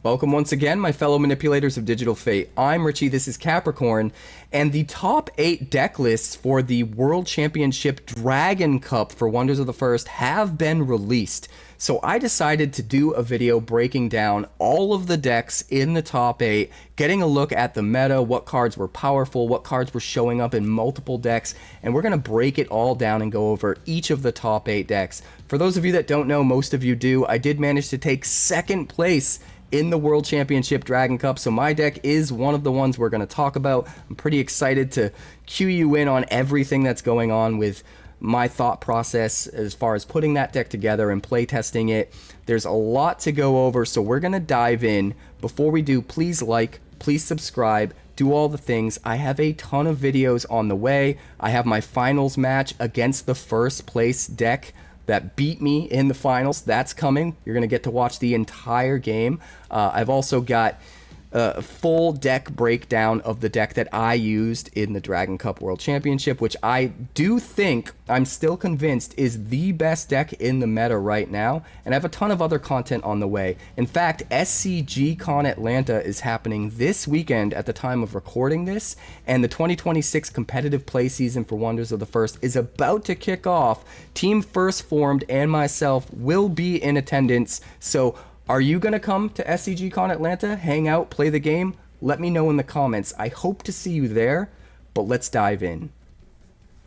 Welcome once again, my fellow manipulators of digital fate. I'm Richie, this is Capricorn, and the top 8 deck lists for the World Championship Dragon Cup for Wonders of the First have been released. So I decided to do a video breaking down all of the decks in the top 8, getting a look at the meta, what cards were powerful, what cards were showing up in multiple decks, and we're going to break it all down and go over each of the top 8 decks. For those of you that don't know, most of you do, I did manage to take second place in the World Championship Dragon Cup, so my deck is one of the ones we're going to talk about. I'm pretty excited to cue you in on everything that's going on with my thought process as far as putting that deck together and play testing it. There's a lot to go over, so we're going to dive in. Before we do, please like, please subscribe, do all the things. I have a ton of videos on the way. I have my finals match against the first place deck that beat me in the finals. That's coming. You're going to get to watch the entire game. I've also got a full deck breakdown of the deck that I used in the Dragon Cup World Championship, which I do think, I'm still convinced, is the best deck in the meta right now. And I have a ton of other content on the way. In fact, SCGCon Atlanta is happening this weekend at the time of recording this, and the 2026 competitive play season for Wonders of the First is about to kick off. Team First Formed and myself will be in attendance, so are you going to come to SCGCon Atlanta, hang out, play the game? Let me know in the comments. I hope to see you there, but let's dive in.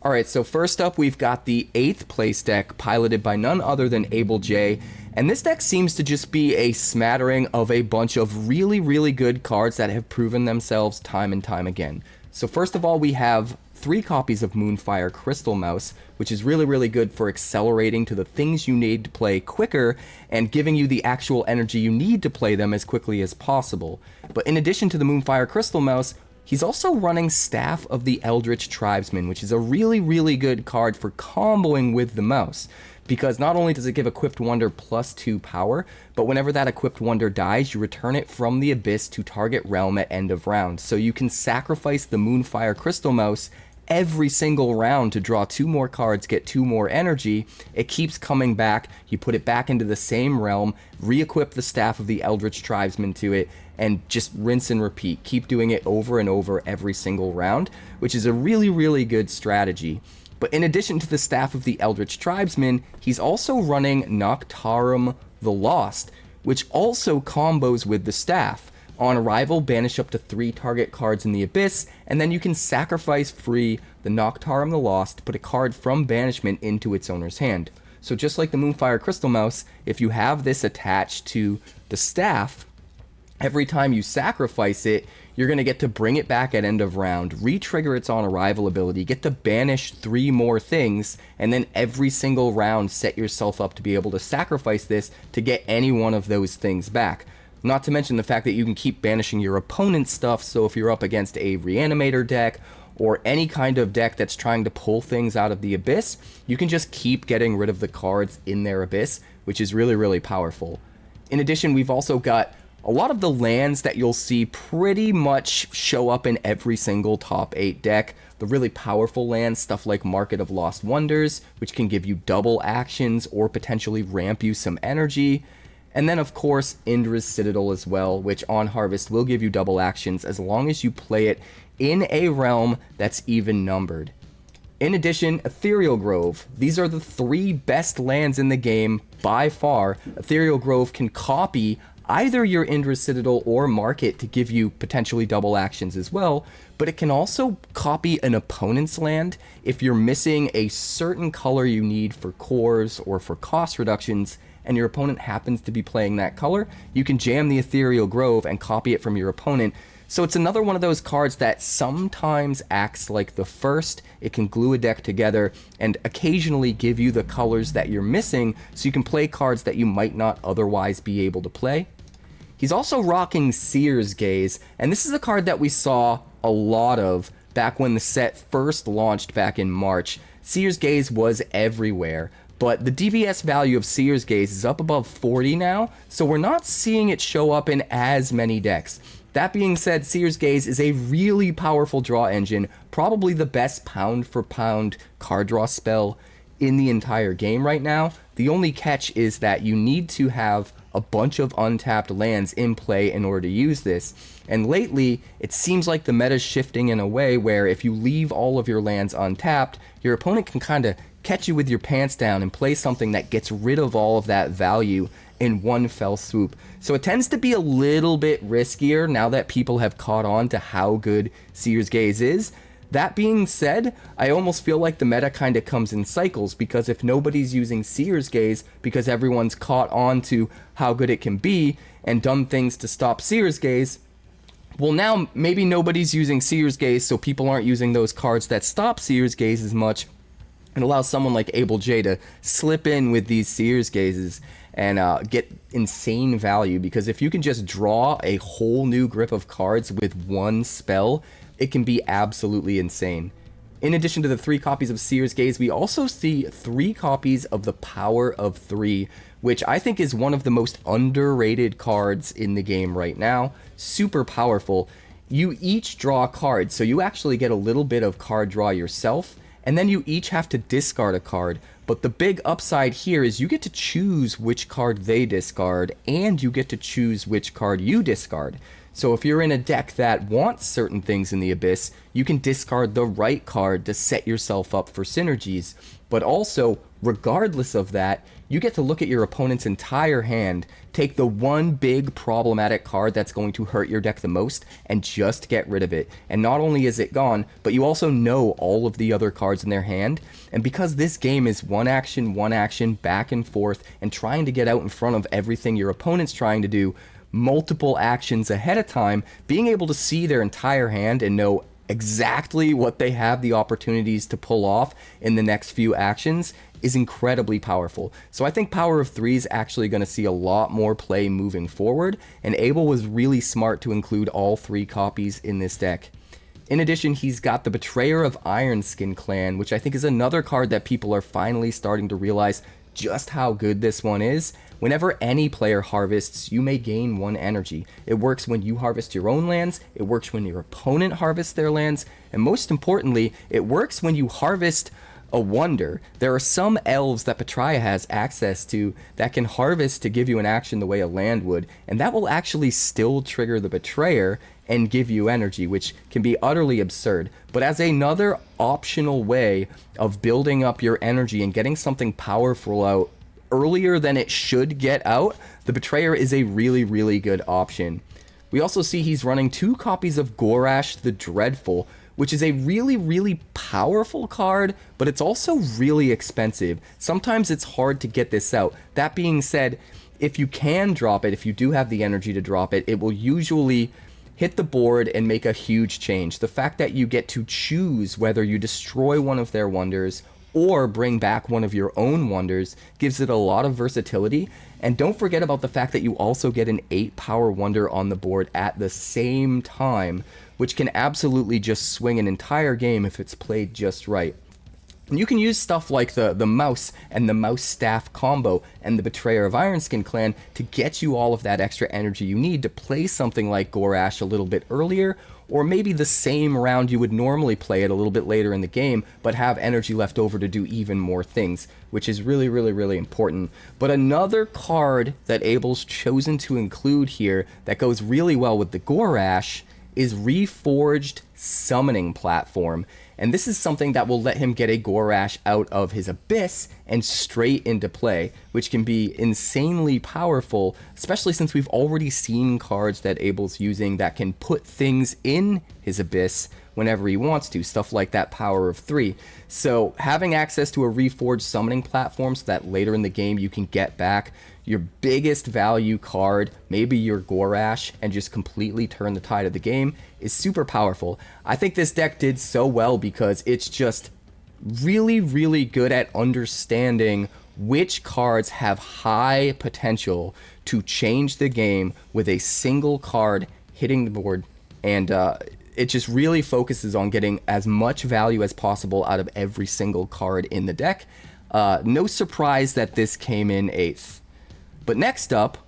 Alright, so first up we've got the 8th place deck piloted by none other than 𝐻𝐵𝐺𝐻, and this deck seems to just be a smattering of a bunch of really good cards that have proven themselves time and time again. So first of all, we have 3 copies of Moonfire Crystal Mouse, which is really good for accelerating to the things you need to play quicker and giving you the actual energy you need to play them as quickly as possible. But in addition to the Moonfire Crystal Mouse, he's also running Staff of the Eldritch Tribesman, which is a really good card for comboing with the mouse. Because not only does it give Equipped Wonder +2 power, but whenever that Equipped Wonder dies, you return it from the Abyss to target realm at end of round. So you can sacrifice the Moonfire Crystal Mouse every single round to draw 2 more cards, get 2 more energy. It keeps coming back, you put it back into the same realm, re-equip the Staff of the Eldritch Tribesman to it, and just rinse and repeat. Keep doing it over and over every single round, which is a really good strategy. But in addition to the Staff of the Eldritch Tribesman, he's also running Noctarum the Lost, which also combos with the Staff. On arrival, banish up to 3 target cards in the Abyss, and then you can sacrifice free the Noctarum the Lost to put a card from banishment into its owner's hand. So just like the Moonfire Crystal Mouse, if you have this attached to the Staff, every time you sacrifice it, you're going to get to bring it back at end of round, re-trigger its on arrival ability, get to banish 3 more things, and then every single round set yourself up to be able to sacrifice this to get any one of those things back. Not to mention the fact that you can keep banishing your opponent's stuff, so if you're up against a Reanimator deck or any kind of deck that's trying to pull things out of the Abyss, you can just keep getting rid of the cards in their Abyss, which is really powerful. In addition, we've also got a lot of the lands that you'll see pretty much show up in every single top 8 deck. The really powerful lands, stuff like Market of Lost Wonders, which can give you double actions or potentially ramp you some energy. And then of course Indra's Citadel as well, which on Harvest will give you double actions as long as you play it in a realm that's even numbered. In addition, Ethereal Grove. These are the 3 best lands in the game by far. Ethereal Grove can copy either your Indra's Citadel or Market to give you potentially double actions as well, but it can also copy an opponent's land if you're missing a certain color you need for cores or for cost reductions, and your opponent happens to be playing that color. You can jam the Ethereal Grove and copy it from your opponent. So it's another one of those cards that sometimes acts like the first. It can glue a deck together and occasionally give you the colors that you're missing so you can play cards that you might not otherwise be able to play. He's also rocking Seer's Gaze, and this is a card that we saw a lot of back when the set first launched back in March. Seer's Gaze was everywhere, but the DBS value of Seer's Gaze is up above 40 now, so we're not seeing it show up in as many decks. That being said, Seer's Gaze is a really powerful draw engine, probably the best pound for pound card draw spell in the entire game right now. The only catch is that you need to have a bunch of untapped lands in play in order to use this. And lately, it seems like the meta's shifting in a way where if you leave all of your lands untapped, your opponent can kind of catch you with your pants down and play something that gets rid of all of that value in one fell swoop. So it tends to be a little bit riskier now that people have caught on to how good Seer's Gaze is. That being said, I almost feel like the meta kind of comes in cycles, because if nobody's using Seer's Gaze because everyone's caught on to how good it can be and done things to stop Seer's Gaze, well, now maybe nobody's using Seer's Gaze, so people aren't using those cards that stop Seer's Gaze as much, and allows someone like 𝐻𝐵L to slip in with these Seer's Gazes and get insane value. Because if you can just draw a whole new grip of cards with one spell, it can be absolutely insane. In addition to the 3 copies of Seer's Gaze, we also see 3 copies of the Power of 3, which I think is one of the most underrated cards in the game right now. Super powerful. You each draw a card, so you actually get a little bit of card draw yourself, and then you each have to discard a card. But the big upside here is you get to choose which card they discard, and you get to choose which card you discard. So if you're in a deck that wants certain things in the Abyss, you can discard the right card to set yourself up for synergies. But also, regardless of that, you get to look at your opponent's entire hand, take the one big problematic card that's going to hurt your deck the most, and just get rid of it. And not only is it gone, but you also know all of the other cards in their hand. And because this game is one action, back and forth, and trying to get out in front of everything your opponent's trying to do, multiple actions ahead of time, being able to see their entire hand and know exactly what they have the opportunities to pull off in the next few actions is incredibly powerful. So I think Power of 3 is actually going to see a lot more play moving forward, and 𝐻𝐵L was really smart to include all 3 copies in this deck. In addition, he's got the Betrayer of Ironskin Clan, which I think is another card that people are finally starting to realize just how good this one is. Whenever any player harvests, you may gain 1 energy. It works when you harvest your own lands, it works when your opponent harvests their lands, and most importantly, it works when you harvest a wonder. There are some elves that Betrayer has access to that can harvest to give you an action the way a land would, and that will actually still trigger the Betrayer and give you energy, which can be utterly absurd. But as another optional way of building up your energy and getting something powerful out earlier than it should get out, the Betrayer is a really, really good option. We also see he's running 2 copies of Gorash the Dreadful, which is a really, really powerful card, but it's also really expensive. Sometimes it's hard to get this out. That being said, if you can drop it, if you do have the energy to drop it, it will usually hit the board and make a huge change. The fact that you get to choose whether you destroy one of their wonders or bring back one of your own wonders gives it a lot of versatility. And don't forget about the fact that you also get an 8 power wonder on the board at the same time, which can absolutely just swing an entire game if it's played just right. And you can use stuff like the mouse and the mouse staff combo and the Betrayer of Ironskin Clan to get you all of that extra energy you need to play something like Gorash a little bit earlier, or maybe the same round you would normally play it a little bit later in the game, but have energy left over to do even more things, which is really, really, really important. But another card that 𝐻𝐵L's chosen to include here that goes really well with the Gorash is Reforged Summoning Platform. And this is something that will let him get a Gorash out of his Abyss and straight into play, which can be insanely powerful, especially since we've already seen cards that 𝐻𝐵L's using that can put things in his Abyss whenever he wants to, stuff like that Power of 3. So having access to a Reforged Summoning Platform so that later in the game you can get back your biggest value card, maybe your Gorash, and just completely turn the tide of the game is super powerful. I think this deck did so well because it's just really, really good at understanding which cards have high potential to change the game with a single card hitting the board, and it just really focuses on getting as much value as possible out of every single card in the deck. No surprise that this came in 8th. But next up,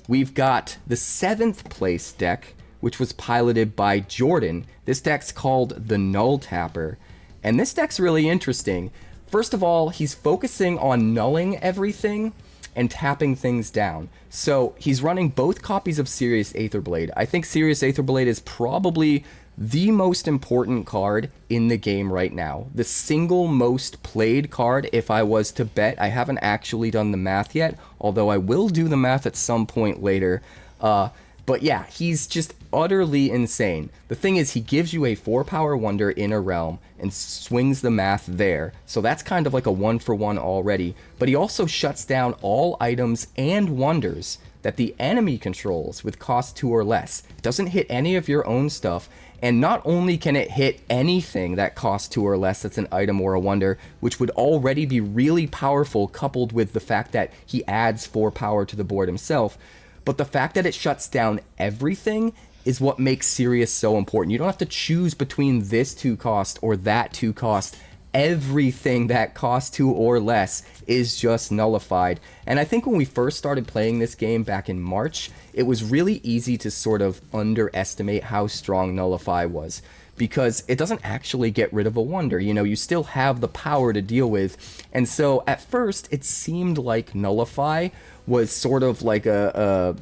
we've got the 7th place deck, which was piloted by Jordan. This deck's called the Null Tapper, and this deck's really interesting. First of all, he's focusing on nulling everything and tapping things down. So he's running both copies of Sirius Aetherblade. I think Sirius Aetherblade is probably the most important card in the game right now. The single most played card, if I was to bet. I haven't actually done the math yet, although I will do the math at some point later. But yeah, he's just utterly insane. The thing is, he gives you a 4-power wonder in a realm and swings the math there. So that's kind of like a 1-for-1 already. But he also shuts down all items and wonders that the enemy controls with cost 2 or less. It doesn't hit any of your own stuff. And not only can it hit anything that costs 2 or less that's an item or a wonder, which would already be really powerful coupled with the fact that he adds 4 power to the board himself, but the fact that it shuts down everything is what makes Sirius so important. You don't have to choose between this 2 cost or that 2 cost. Everything that costs 2 or less is just nullified. And I think when we first started playing this game back in March, it was really easy to sort of underestimate how strong Nullify was, because it doesn't actually get rid of a wonder. You know, you still have the power to deal with. And so at first it seemed like Nullify was sort of like a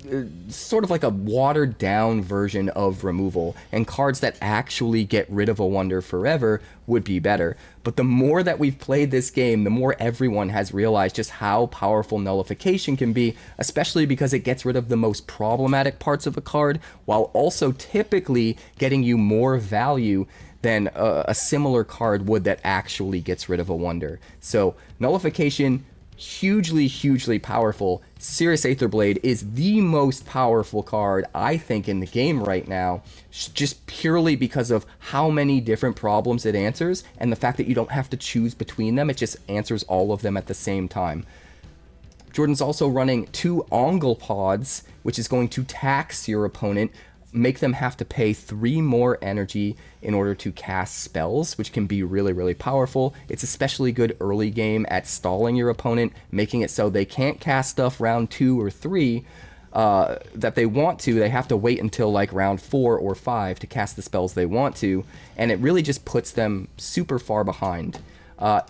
watered down version of removal, and cards that actually get rid of a wonder forever would be better. But the more that we've played this game, the more everyone has realized just how powerful nullification can be, especially because it gets rid of the most problematic parts of a card while also typically getting you more value than a similar card would that actually gets rid of a wonder. So nullification, hugely powerful. Sirius Aetherblade is the most powerful card, I think, in the game right now, just purely because of how many different problems it answers and the fact that you don't have to choose between them. It just answers all of them at the same time. Jordan's also running 2 Ongle Pods, which is going to tax your opponent, make them have to pay 3 more energy in order to cast spells, which can be really powerful. It's especially good early game at stalling your opponent, making it so they can't cast stuff round 2 or 3 that they want to. They have to wait until like round 4 or 5 to cast the spells they want to, and it really just puts them super far behind.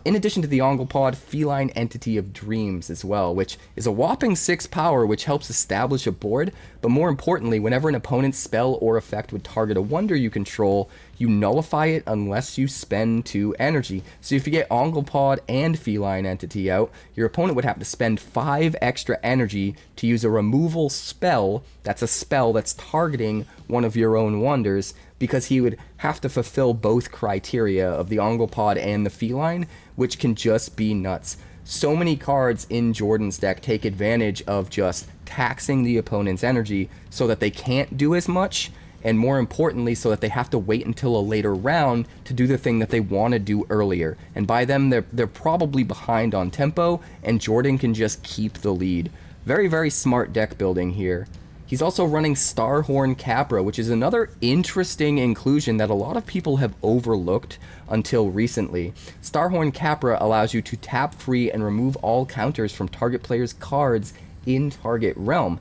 In addition to the Onglepod, Feline Entity of Dreams as well, which is a whopping 6 power, which helps establish a board, but more importantly, whenever an opponent's spell or effect would target a wonder you control, you nullify it unless you spend 2 energy. So if you get Onglepod and Feline Entity out, your opponent would have to spend 5 extra energy to use a removal spell that's a spell that's targeting one of your own wonders, because he would have to fulfill both criteria of the Onglepod and the Feline, which can just be nuts. So many cards in Jordan's deck take advantage of just taxing the opponent's energy so that they can't do as much, and more importantly, so that they have to wait until a later round to do the thing that they want to do earlier. And by them, they're probably behind on tempo, and Jordan can just keep the lead. Very smart deck building here. He's also running Starhorn Capra, which is another interesting inclusion that a lot of people have overlooked until recently. Starhorn Capra allows you to tap free and remove all counters from target player's cards in target realm.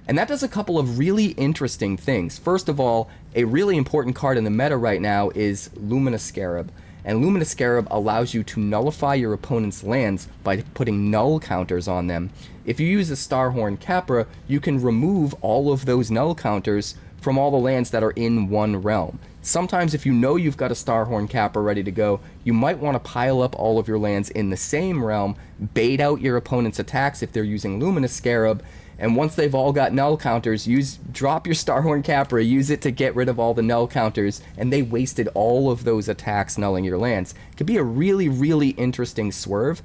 And that does a couple of really interesting things. First of all, a really important card in the meta right now is Luminous Scarab. And Luminous Scarab allows you to nullify your opponent's lands by putting null counters on them. If you use a Starhorn Capra, you can remove all of those null counters from all the lands that are in one realm. Sometimes if you know you've got a Starhorn Capra ready to go, you might want to pile up all of your lands in the same realm, bait out your opponent's attacks if they're using Luminous Scarab, and once they've all got null counters, drop your Starhorn Capra, use it to get rid of all the null counters, and they wasted all of those attacks nulling your lands. It could be a really interesting swerve.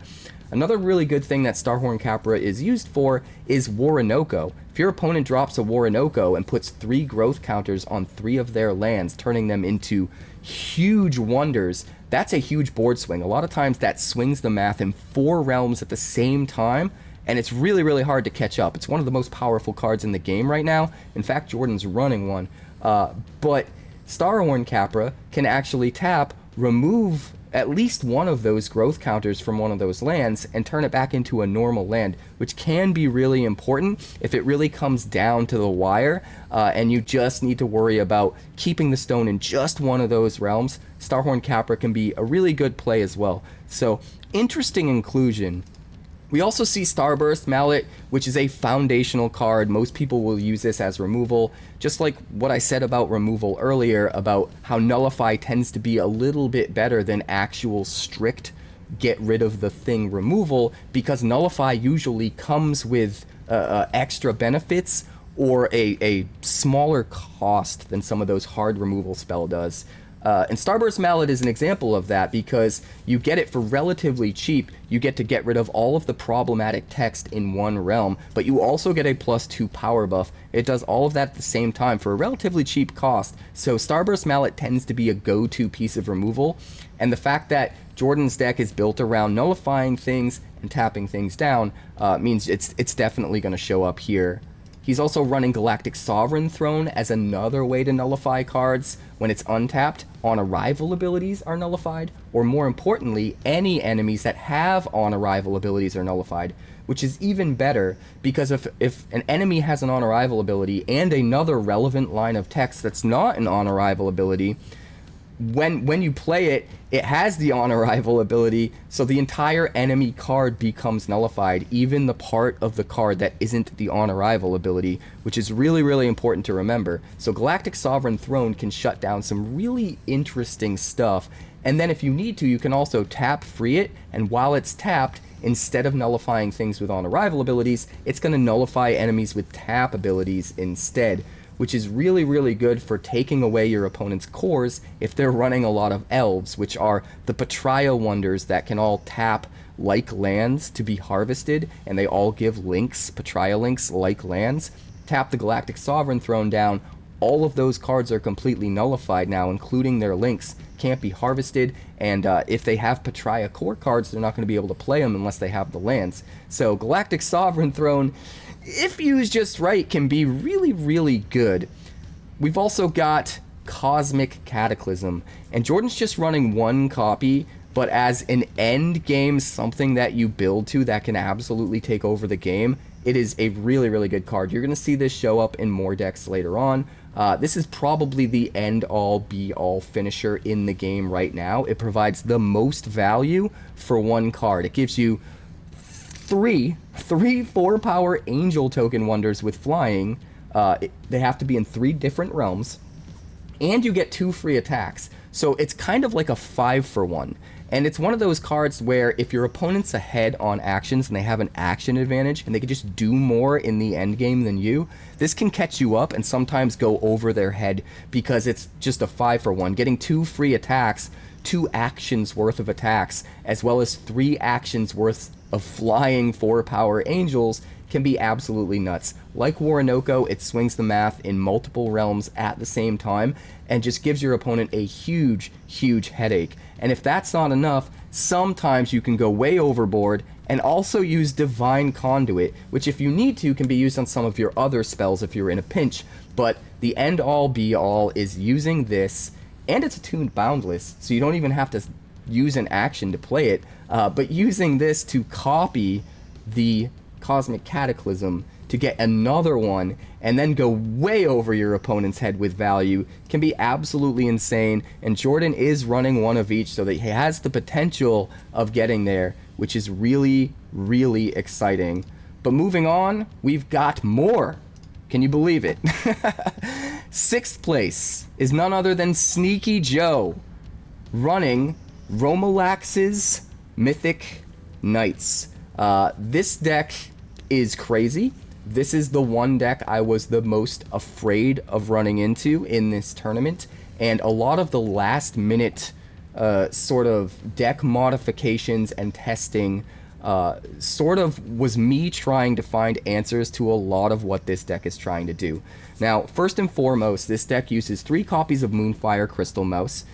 Another really good thing that Starhorn Capra is used for is Waranoko. If your opponent drops a Waranoko and puts 3 growth counters on 3 of their lands, turning them into huge wonders, that's a huge board swing. A lot of times that swings the math in 4 realms at the same time, and it's really hard to catch up. It's one of the most powerful cards in the game right now. In fact, Jordan's running one. But Starhorn Capra can actually tap remove at least one of those growth counters from one of those lands and turn it back into a normal land, which can be really important if it really comes down to the wire, and you just need to worry about keeping the stone in just one of those realms. Starhorn Capra can be a really good play as well. So, interesting inclusion. We also see Starburst Mallet, which is a foundational card. Most people will use this as removal. Just like what I said about removal earlier, about how Nullify tends to be a little bit better than actual strict get rid of the thing removal, because Nullify usually comes with extra benefits or a smaller cost than some of those hard removal spell does. And Starburst Mallet is an example of that, because you get it for relatively cheap. You get rid of all of the problematic text in one realm, but you also get a +2 power buff. It does all of that at the same time for a relatively cheap cost. So Starburst Mallet tends to be a go-to piece of removal, and the fact that Jordan's deck is built around nullifying things and tapping things down means it's definitely going to show up here. He's also running Galactic Sovereign Throne as another way to nullify cards when it's untapped. On-arrival abilities are nullified, or more importantly, any enemies that have on-arrival abilities are nullified, which is even better, because if an enemy has an on-arrival ability and another relevant line of text that's not an on-arrival ability, when you play it, it has the on-arrival ability, so the entire enemy card becomes nullified, even the part of the card that isn't the on-arrival ability, which is really, really important to remember. So Galactic Sovereign Throne can shut down some really interesting stuff, and then if you need to, you can also tap free it, and while it's tapped, instead of nullifying things with on-arrival abilities, it's going to nullify enemies with tap abilities instead, which is really, really good for taking away your opponent's cores if they're running a lot of elves, which are the Patria wonders that can all tap like lands to be harvested, and they all give links, Patria links, like lands. Tap the Galactic Sovereign Throne down, all of those cards are completely nullified now, including their links, can't be harvested, and if they have Patria core cards, they're not going to be able to play them unless they have the lands. So Galactic Sovereign Throne, if used just right, can be really, really good. We've also got Cosmic Cataclysm, and Jordan's just running one copy, but as an end game, something that you build to that can absolutely take over the game, it is a really, really good card. You're going to see this show up in more decks later on. This is probably the end-all, be-all finisher in the game right now. It provides the most value for one card. It gives you three 4-power Angel token wonders with flying. They have to be in 3 different realms, and you get 2 free attacks. So it's kind of like a 5-for-1. And it's one of those cards where if your opponent's ahead on actions and they have an action advantage and they can just do more in the end game than you, this can catch you up and sometimes go over their head because it's just a 5-for-1. Getting 2 free attacks, 2 actions worth of attacks, as well as 3 actions worth of flying 4-power angels can be absolutely nuts. Like Orinoco, it swings the math in multiple realms at the same time and just gives your opponent a huge, huge headache. And if that's not enough, sometimes you can go way overboard and also use Divine Conduit, which if you need to can be used on some of your other spells if you're in a pinch, but the end-all be-all is using this, and it's attuned boundless, so you don't even have to use an action to play it, but using this to copy the Cosmic Cataclysm to get another one and then go way over your opponent's head with value can be absolutely insane, and Jordan is running one of each so that he has the potential of getting there, which is really, really exciting. But moving on, we've got more. Can you believe it? 6th place is none other than Sneaky Joe, running Romalax's Mythic Knights. This deck is crazy. This is the one deck I was the most afraid of running into in this tournament, and a lot of the last minute sort of deck modifications and testing sort of was me trying to find answers to a lot of what this deck is trying to do. Now, first and foremost, this deck uses 3 copies of Moonfire Crystal Mouse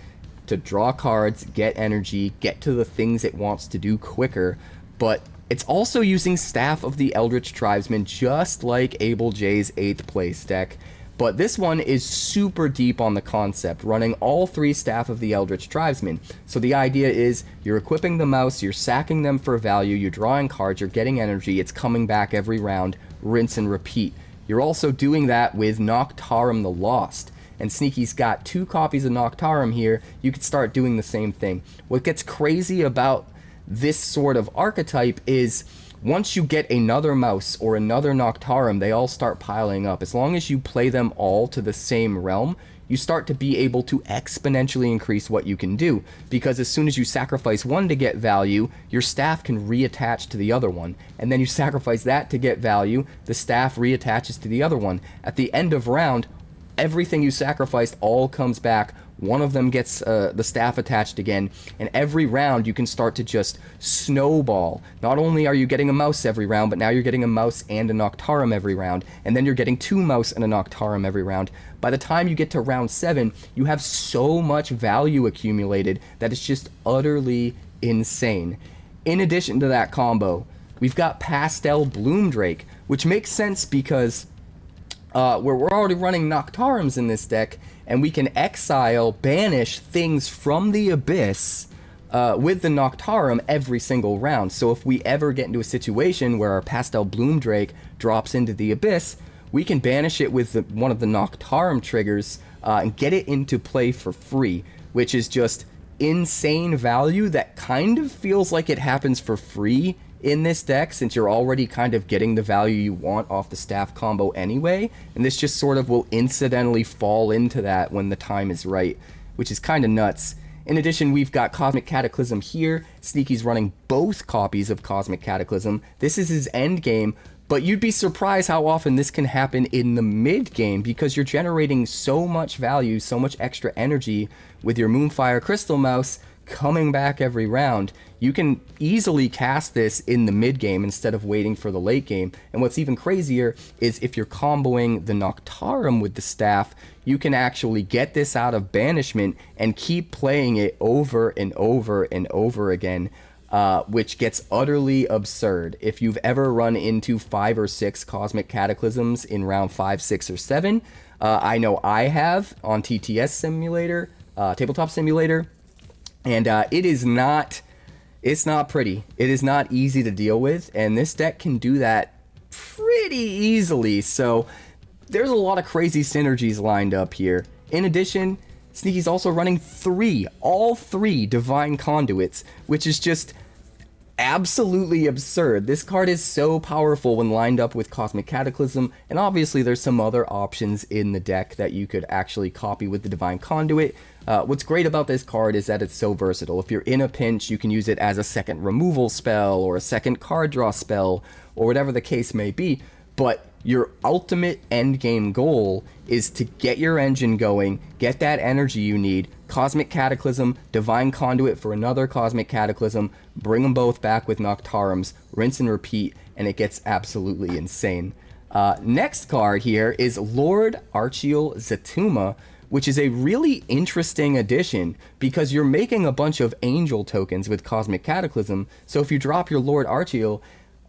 to draw cards, get energy, get to the things it wants to do quicker, but it's also using Staff of the Eldritch Tribesman, just like 𝐴𝐵𝐿𝐽's 8th place deck. But this one is super deep on the concept, running all 3 Staff of the Eldritch Tribesmen. So the idea is you're equipping the mouse, you're sacking them for value, you're drawing cards, you're getting energy, it's coming back every round, rinse and repeat. You're also doing that with Noctarum the Lost. And Sneaky's got 2 copies of Noctarum here. You could start doing the same thing. What gets crazy about this sort of archetype is once you get another mouse or another Noctarum, they all start piling up. As long as you play them all to the same realm, you start to be able to exponentially increase what you can do. Because as soon as you sacrifice one to get value, your staff can reattach to the other one. And then you sacrifice that to get value, the staff reattaches to the other one. At the end of round, everything you sacrificed all comes back. One of them gets the staff attached again, and every round you can start to just snowball. Not only are you getting a mouse every round, but now you're getting a mouse and a Noctarum every round, and then you're getting 2 mouse and a Noctarum every round. By the time you get to round 7, you have so much value accumulated that it's just utterly insane. In addition to that combo, we've got Pastel Bloomdrake, which makes sense because we're already running Noctarums in this deck, and we can exile, banish things from the Abyss with the Noctarum every single round. So if we ever get into a situation where our Pastel Bloomdrake drops into the Abyss, we can banish it with one of the Noctarum triggers and get it into play for free, which is just insane value that kind of feels like it happens for free in this deck, since you're already kind of getting the value you want off the staff combo anyway, and this just sort of will incidentally fall into that when the time is right, which is kind of nuts. In addition, we've got Cosmic Cataclysm here. Sneaky's running both copies of Cosmic Cataclysm. This is his end game, but you'd be surprised how often this can happen in the mid game because you're generating so much value, so much extra energy with your Moonfire Crystal Mouse coming back every round. You can easily cast this in the mid game instead of waiting for the late game. And what's even crazier is if you're comboing the Noctarum with the staff, you can actually get this out of banishment and keep playing it over and over and over again, which gets utterly absurd. If you've ever run into 5 or 6 Cosmic Cataclysms in round 5, 6, or 7, I know I have on TTS Simulator, Tabletop Simulator, and it's not pretty. It is not easy to deal with, and this deck can do that pretty easily. So there's a lot of crazy synergies lined up here. In addition, Sneaky's also running all three Divine Conduits, which is just absolutely absurd. This card is so powerful when lined up with Cosmic Cataclysm, and obviously there's some other options in the deck that you could actually copy with the Divine Conduit. What's great about this card is that it's so versatile. If you're in a pinch, you can use it as a second removal spell or a second card draw spell or whatever the case may be, but your ultimate endgame goal is to get your engine going, get that energy you need, Cosmic Cataclysm, Divine Conduit for another Cosmic Cataclysm, bring them both back with Noctarums, rinse and repeat, and it gets absolutely insane. Next card here is Lord Archiel Zetuma, which is a really interesting addition because you're making a bunch of angel tokens with Cosmic Cataclysm, so if you drop your Lord Archiel,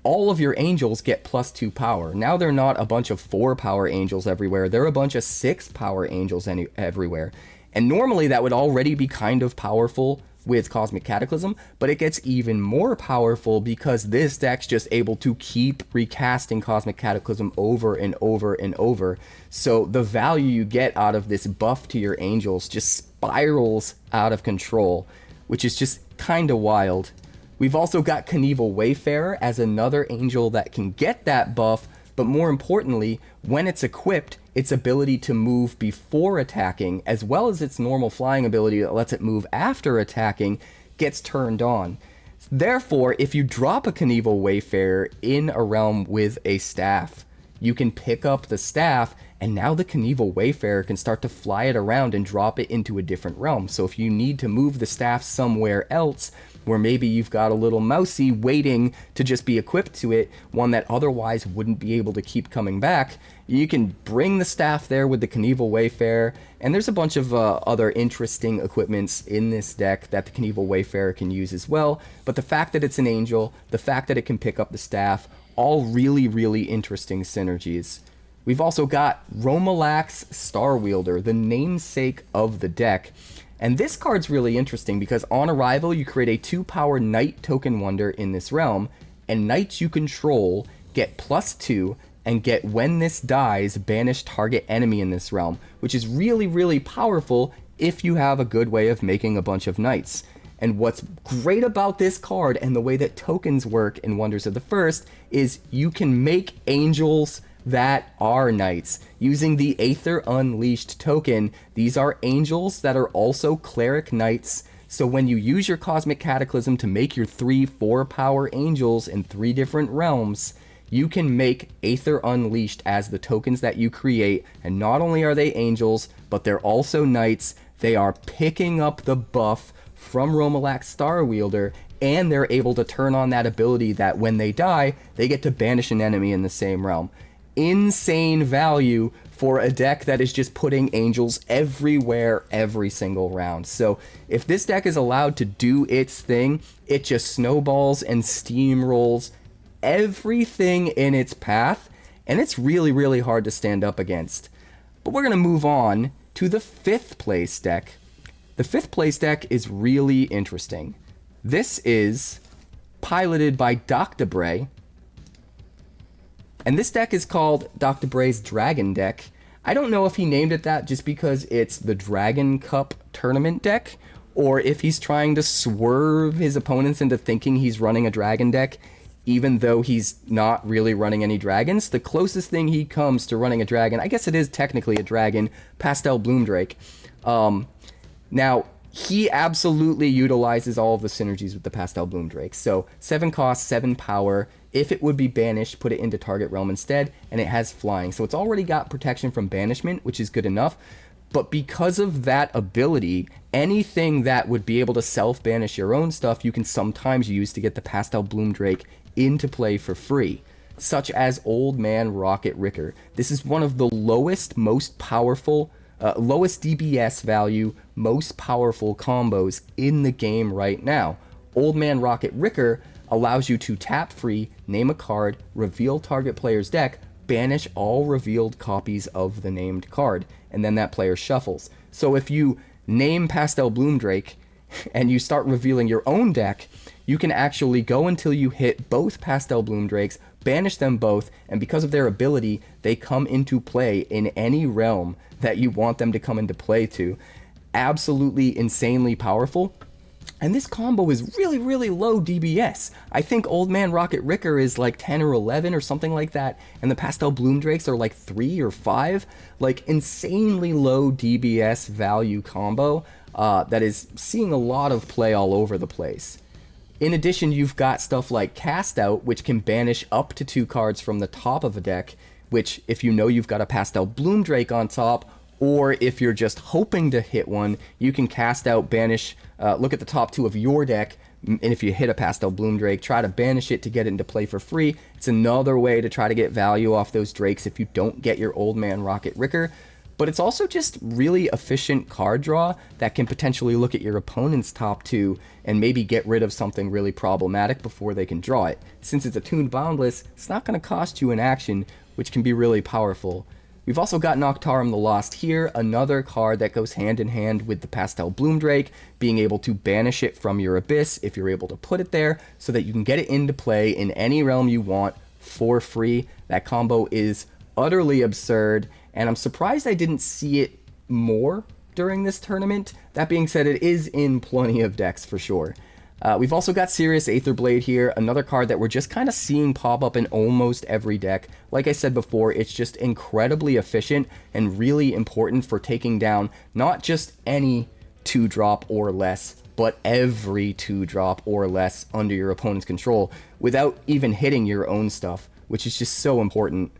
all of your angels get +2 power. Now they're not a bunch of 4 power angels everywhere, they're a bunch of 6 power angels everywhere. And normally that would already be kind of powerful with Cosmic Cataclysm, but it gets even more powerful because this deck's just able to keep recasting Cosmic Cataclysm over and over and over. So the value you get out of this buff to your angels just spirals out of control, which is just kind of wild. We've also got Knievel Wayfarer as another angel that can get that buff, but more importantly, when it's equipped, its ability to move before attacking, as well as its normal flying ability that lets it move after attacking, gets turned on. Therefore, if you drop a Knievel Wayfarer in a realm with a staff, you can pick up the staff, and now the Knievel Wayfarer can start to fly it around and drop it into a different realm. So if you need to move the staff somewhere else, where maybe you've got a little mousey waiting to just be equipped to it, one that otherwise wouldn't be able to keep coming back, you can bring the staff there with the Knievel Wayfarer, and there's a bunch of other interesting equipments in this deck that the Knievel Wayfarer can use as well, but the fact that it's an angel, the fact that it can pick up the staff, all really, really interesting synergies. We've also got 𝐷𝐼𝐫𝐾 Star Wielder, the namesake of the deck. And this card's really interesting because on arrival, you create a 2-power Knight token wonder in this realm, and knights you control get +2 and get, when this dies, banish target enemy in this realm, which is really, really powerful if you have a good way of making a bunch of knights. And what's great about this card and the way that tokens work in Wonders of the First is you can make angels that are knights using the Aether Unleashed token. These are angels that are also cleric knights. So when you use your Cosmic Cataclysm to make your 3-4 power angels in 3 different realms, you can make Aether Unleashed as the tokens that you create. And not only are they angels, but they're also knights. They are picking up the buff from 𝐷𝐼𝐫𝐾 Star Wielder, and they're able to turn on that ability that when they die, they get to banish an enemy in the same realm. Insane value for a deck that is just putting angels everywhere every single round. So if this deck is allowed to do its thing, it just snowballs and steamrolls everything in its path, and it's really, really hard to stand up against. But we're going to move on to the 5th place deck. The 5th place deck is really interesting. This is piloted by 𝐷𝐿, and this deck is called 𝐷𝐿's Dragon deck. I don't know if he named it that just because it's the Dragon Cup tournament deck, or if he's trying to swerve his opponents into thinking he's running a dragon deck, even though he's not really running any dragons. The closest thing he comes to running a dragon, I guess it is technically a dragon, Pastel Bloomdrake. Now, he absolutely utilizes all of the synergies with the Pastel Bloomdrake. So 7 cost, 7 power. If it would be banished, put it into target realm instead, and it has flying. So it's already got protection from banishment, which is good enough. But because of that ability, anything that would be able to self-banish your own stuff, you can sometimes use to get the Pastel Bloomdrake into play for free, such as Old Man Rocket Ricker. This is one of the lowest, most powerful, lowest DBS value, most powerful combos in the game right now. Old Man Rocket Ricker allows you to tap free, name a card, reveal target player's deck, banish all revealed copies of the named card, and then that player shuffles. So if you name Pastel Bloomdrake and you start revealing your own deck, you can actually go until you hit both Pastel Bloomdrakes, banish them both, and because of their ability, they come into play in any realm that you want them to come into play to. Absolutely insanely powerful. And this combo is really, really low DBS. I think Old Man Rocket Ricker is like 10 or 11 or something like that, and the Pastel Bloomdrakes are like 3 or 5. Like, insanely low DBS value combo that is seeing a lot of play all over the place. In addition, you've got stuff like Cast Out, which can banish up to 2 cards from the top of a deck, which, if you know you've got a Pastel Bloomdrake on top, or if you're just hoping to hit one, you can cast out, banish, look at the top 2 of your deck, and if you hit a Pastel Bloomdrake, try to banish it to get it into play for free. It's another way to try to get value off those drakes if you don't get your Old Man Rocket Ricker. But it's also just really efficient card draw that can potentially look at your opponent's top 2 and maybe get rid of something really problematic before they can draw it. Since it's attuned boundless, it's not going to cost you an action, which can be really powerful. We've also got Noctarum the Lost here, another card that goes hand in hand with the Pastel Bloomdrake, being able to banish it from your Abyss if you're able to put it there, so that you can get it into play in any realm you want for free. That combo is utterly absurd, and I'm surprised I didn't see it more during this tournament. That being said, it is in plenty of decks for sure. We've also got Sirius Aetherblade here, another card that we're just kind of seeing pop up in almost every deck. Like I said before, it's just incredibly efficient and really important for taking down not just any 2-drop or less, but every 2-drop or less under your opponent's control without even hitting your own stuff, which is just so important.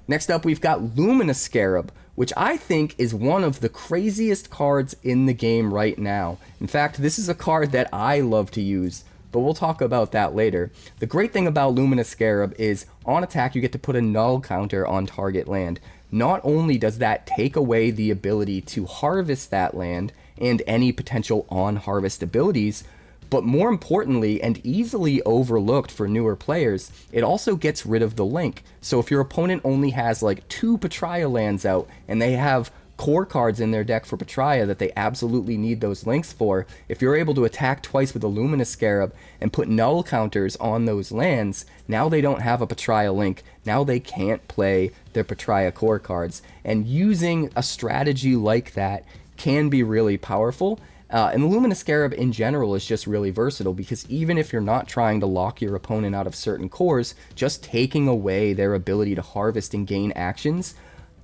Next up, we've got Luminous Scarab, which I think is one of the craziest cards in the game right now. In fact, this is a card that I love to use, but we'll talk about that later. The great thing about Luminous Scarab is, on attack, you get to put a null counter on target land. Not only does that take away the ability to harvest that land and any potential on-harvest abilities, But more importantly, and easily overlooked for newer players, it also gets rid of the link. So if your opponent only has like 2 Patria lands out and they have core cards in their deck for Patria that they absolutely need those links for, if you're able to attack twice with a Luminous Scarab and put null counters on those lands, now they don't have a Patria link. Now they can't play their Patria core cards. And using a strategy like that can be really powerful. And the Luminous Scarab in general is just really versatile, because even if you're not trying to lock your opponent out of certain cores, just taking away their ability to harvest and gain actions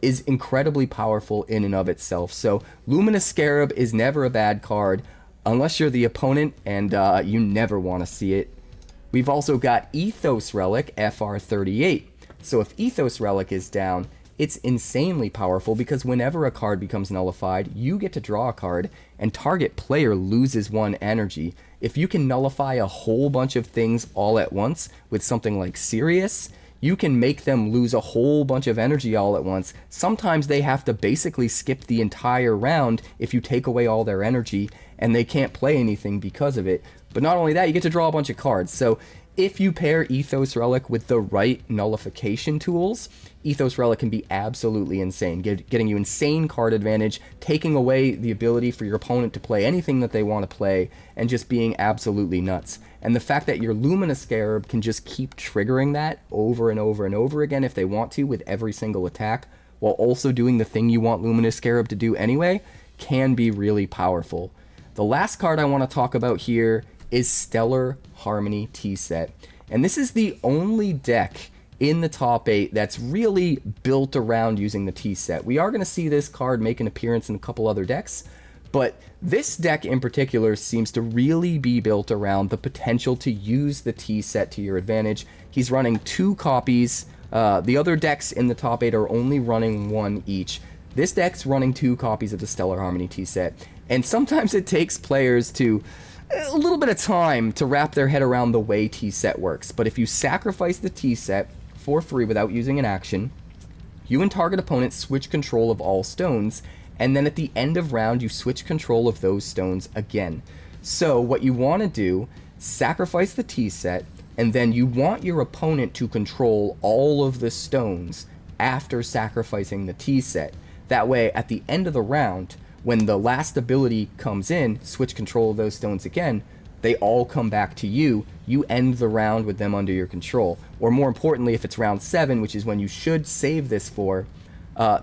is incredibly powerful in and of itself. So Luminous Scarab is never a bad card unless you're the opponent, and you never want to see it. We've also got Ethos Relic, FR38. So if Ethos Relic is down, it's insanely powerful, because whenever a card becomes nullified, you get to draw a card and target player loses 1 energy. If you can nullify a whole bunch of things all at once with something like Sirius, you can make them lose a whole bunch of energy all at once. Sometimes they have to basically skip the entire round if you take away all their energy, and they can't play anything because of it. But not only that, you get to draw a bunch of cards. So if you pair Ethos Relic with the right nullification tools, Ethos Relic can be absolutely insane, getting you insane card advantage, taking away the ability for your opponent to play anything that they want to play, and just being absolutely nuts. And the fact that your Luminous Scarab can just keep triggering that over and over and over again if they want to with every single attack, while also doing the thing you want Luminous Scarab to do anyway, can be really powerful. The last card I want to talk about here is Stellar Harmony Tea Set. And this is the only deck in the top 8 that's really built around using the Tea Set. We are going to see this card make an appearance in a couple other decks, but this deck in particular seems to really be built around the potential to use the Tea Set to your advantage. He's running 2 copies. The other decks in the top 8 are only running 1 each. This deck's running 2 copies of the Stellar Harmony Tea Set, and sometimes it takes players to a little bit of time to wrap their head around the way Tea Set works. But if you sacrifice the Tea Set for free without using an action, you and target opponent switch control of all stones, and then at the end of round you switch control of those stones again. So what you want to do, sacrifice the Tea Set, and then you want your opponent to control all of the stones after sacrificing the Tea Set. That way, at the end of the round, when the last ability comes in, switch control of those stones again, they all come back to you. You end the round with them under your control. Or more importantly, if it's round 7, which is when you should save this for,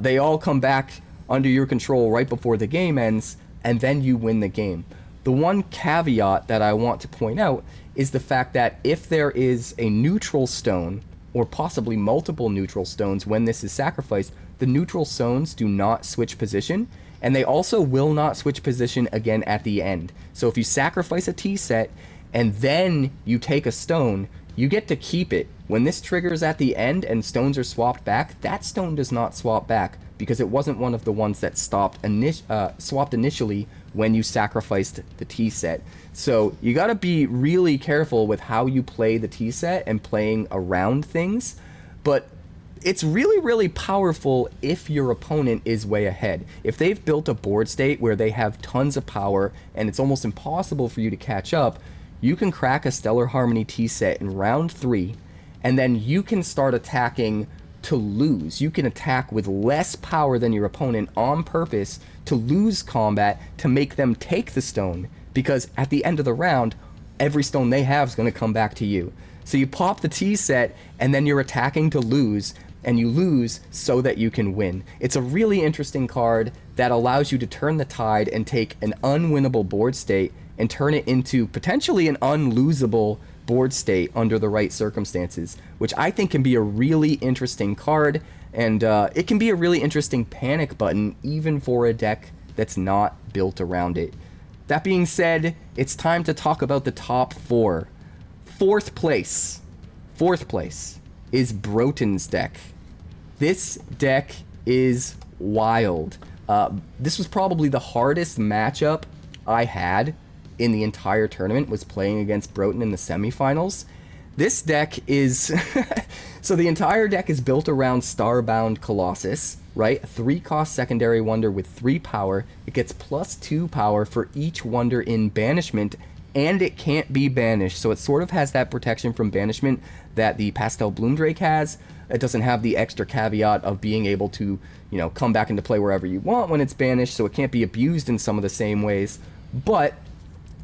they all come back under your control right before the game ends, and then you win the game. The one caveat that I want to point out is the fact that if there is a neutral stone, or possibly multiple neutral stones when this is sacrificed, the neutral stones do not switch position, and they also will not switch position again at the end. So if you sacrifice a Tea Set and then you take a stone, you get to keep it. When this triggers at the end and stones are swapped back, that stone does not swap back because it wasn't one of the ones that swapped initially when you sacrificed the Tea Set. So you gotta be really careful with how you play the Tea Set and playing around things, but it's really, really powerful if your opponent is way ahead. If they've built a board state where they have tons of power and it's almost impossible for you to catch up, you can crack a Stellar Harmony Tea Set in round 3, and then you can start attacking to lose. You can attack with less power than your opponent on purpose to lose combat to make them take the stone, because at the end of the round, every stone they have is going to come back to you. So you pop the Tea Set, and then you're attacking to lose, and you lose so that you can win. It's a really interesting card that allows you to turn the tide and take an unwinnable board state and turn it into potentially an unlosable board state under the right circumstances, which I think can be a really interesting card, and it can be a really interesting panic button even for a deck that's not built around it. That being said, it's time to talk about the top 4. Fourth place is Broten's deck. This deck is wild. This was probably the hardest matchup I had in the entire tournament, was playing against Broten in the semifinals. This deck is... so the entire deck is built around Starbound Colossus, right? A 3-cost secondary wonder with 3 power. It gets +2 power for each wonder in banishment, and it can't be banished. So it sort of has that protection from banishment that the Pastel Bloomdrake has. It doesn't have the extra caveat of being able to, you know, come back into play wherever you want when it's banished, so it can't be abused in some of the same ways, but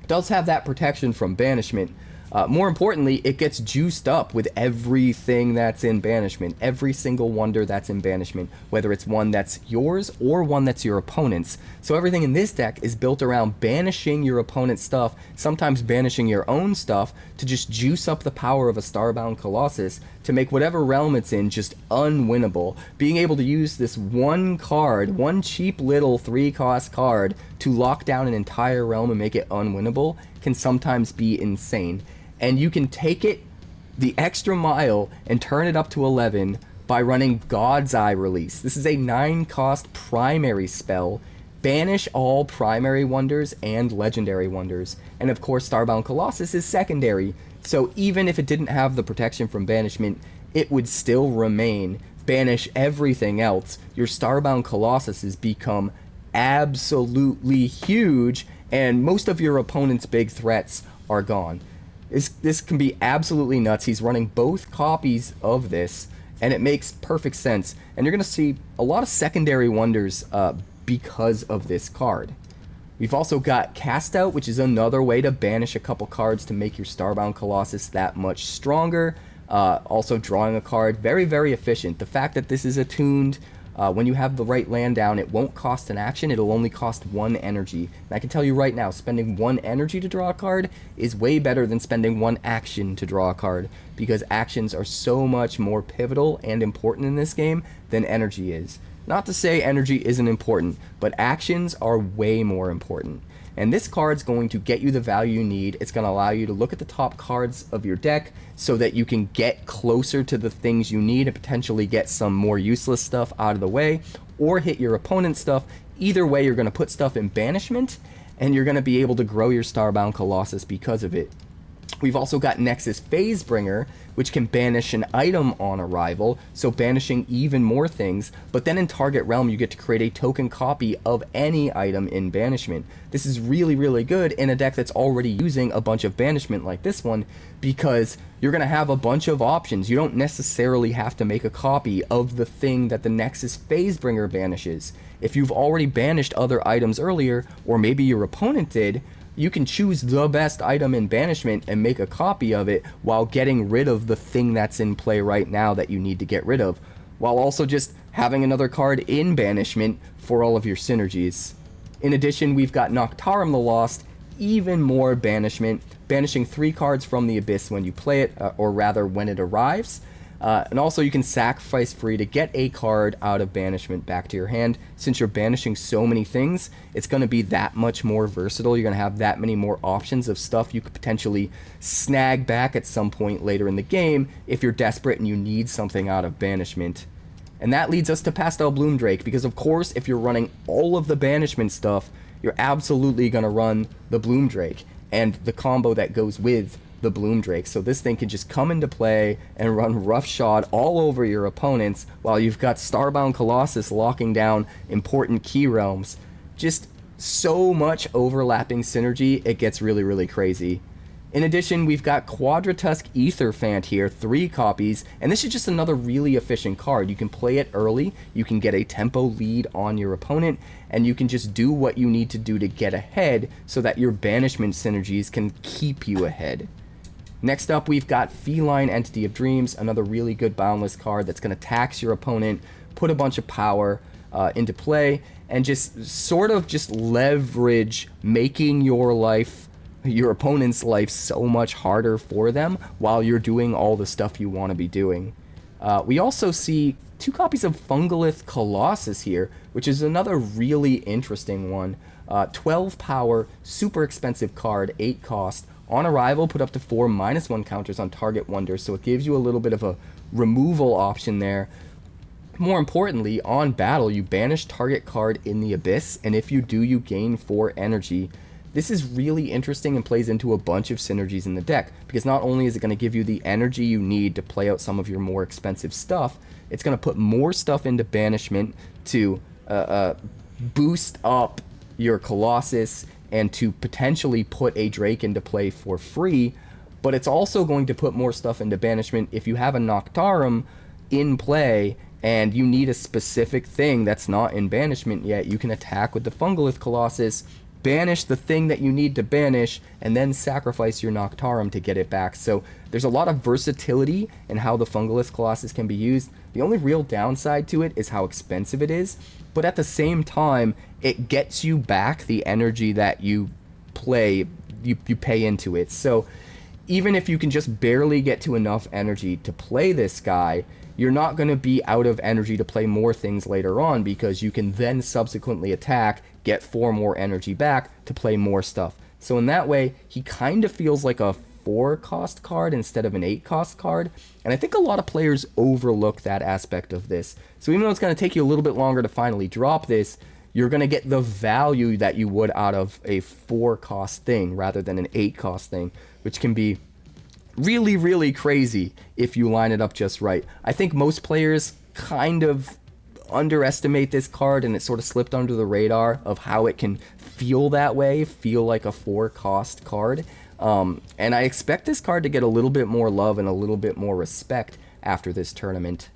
it does have that protection from banishment. More importantly, it gets juiced up with everything that's in banishment, every single wonder that's in banishment, whether it's one that's yours or one that's your opponent's. So everything in this deck is built around banishing your opponent's stuff, sometimes banishing your own stuff, to just juice up the power of a Starbound Colossus to make whatever realm it's in just unwinnable. Being able to use this one card, one cheap little 3-cost card, to lock down an entire realm and make it unwinnable can sometimes be insane. And you can take it the extra mile and turn it up to 11 by running God's Eye Release. This is a 9-cost primary spell. Banish all primary wonders and legendary wonders. And of course, Starbound Colossus is secondary, so even if it didn't have the protection from banishment, it would still remain. Banish everything else. Your Starbound Colossuses become absolutely huge, and most of your opponent's big threats are gone. This can be absolutely nuts. He's running both copies of this, and it makes perfect sense. And you're going to see a lot of secondary wonders because of this card. We've also got Cast Out, which is another way to banish a couple cards to make your Starbound Colossus that much stronger. Also drawing a card, very, very efficient. The fact that this is attuned, when you have the right land down, it won't cost an action, it'll only cost 1 energy. And I can tell you right now, spending 1 energy to draw a card is way better than spending 1 action to draw a card, because actions are so much more pivotal and important in this game than energy is. Not to say energy isn't important, but actions are way more important. And this card's going to get you the value you need. It's going to allow you to look at the top cards of your deck so that you can get closer to the things you need and potentially get some more useless stuff out of the way, or hit your opponent's stuff. Either way, you're going to put stuff in banishment, and you're going to be able to grow your Starbound Colossus because of it. We've also got Nexus Phasebringer, which can banish an item on arrival, so banishing even more things, but then in target realm you get to create a token copy of any item in banishment. This is really, really good in a deck that's already using a bunch of banishment like this one, because you're going to have a bunch of options. You don't necessarily have to make a copy of the thing that the Nexus Phasebringer banishes. If you've already banished other items earlier, or maybe your opponent did, you can choose the best item in banishment and make a copy of it while getting rid of the thing that's in play right now that you need to get rid of, while also just having another card in banishment for all of your synergies. In addition, we've got Noctarum the Lost, even more banishment, banishing 3 cards from the Abyss when you play it, or rather when it arrives. And also you can sacrifice free to get a card out of banishment back to your hand. Since you're banishing so many things, it's going to be that much more versatile. You're going to have that many more options of stuff you could potentially snag back at some point later in the game if you're desperate and you need something out of banishment. And that leads us to Pastel Bloomdrake, because of course if you're running all of the banishment stuff, you're absolutely going to run the Bloomdrake and the combo that goes with the Bloomdrake. So this thing can just come into play and run roughshod all over your opponents while you've got Starbound Colossus locking down important key realms. Just so much overlapping synergy, it gets really, really crazy. In addition, we've got Quadratusk Aetherphant here, 3 copies, and this is just another really efficient card. You can play it early, you can get a tempo lead on your opponent, and you can just do what you need to do to get ahead so that your banishment synergies can keep you ahead. Next up, we've got Feline Entity of Dreams, another really good boundless card that's going to tax your opponent, put a bunch of power into play, and just sort of just leverage making your opponent's life so much harder for them while you're doing all the stuff you want to be doing. We also see 2 copies of Fungalith Colossus here, which is another really interesting one. 12 power, super expensive card, 8 cost. On arrival, put up to 4 -1 counters on target wonders, so it gives you a little bit of a removal option there. More importantly, on battle, you banish target card in the Abyss, and if you do, you gain 4 energy. This is really interesting and plays into a bunch of synergies in the deck, because not only is it going to give you the energy you need to play out some of your more expensive stuff, it's going to put more stuff into banishment to boost up your Colossus and to potentially put a Drake into play for free, but it's also going to put more stuff into banishment. If you have a Noctarum in play and you need a specific thing that's not in banishment yet, you can attack with the Fungolith Colossus, banish the thing that you need to banish, and then sacrifice your Noctarum to get it back. So there's a lot of versatility in how the Fungolith Colossus can be used. The only real downside to it is how expensive it is, but at the same time, it gets you back the energy that you pay into it. So even if you can just barely get to enough energy to play this guy, you're not going to be out of energy to play more things later on, because you can then subsequently attack, get 4 more energy back to play more stuff. So in that way, he kind of feels like a 4-cost card instead of an 8-cost card, and I think a lot of players overlook that aspect of this. So even though it's going to take you a little bit longer to finally drop this, you're going to get the value that you would out of a 4-cost thing rather than an 8-cost thing, which can be really, really crazy if you line it up just right. I think most players kind of underestimate this card, and it sort of slipped under the radar of how it can feel that way, feel like a 4-cost card. And I expect this card to get a little bit more love and a little bit more respect after this tournament.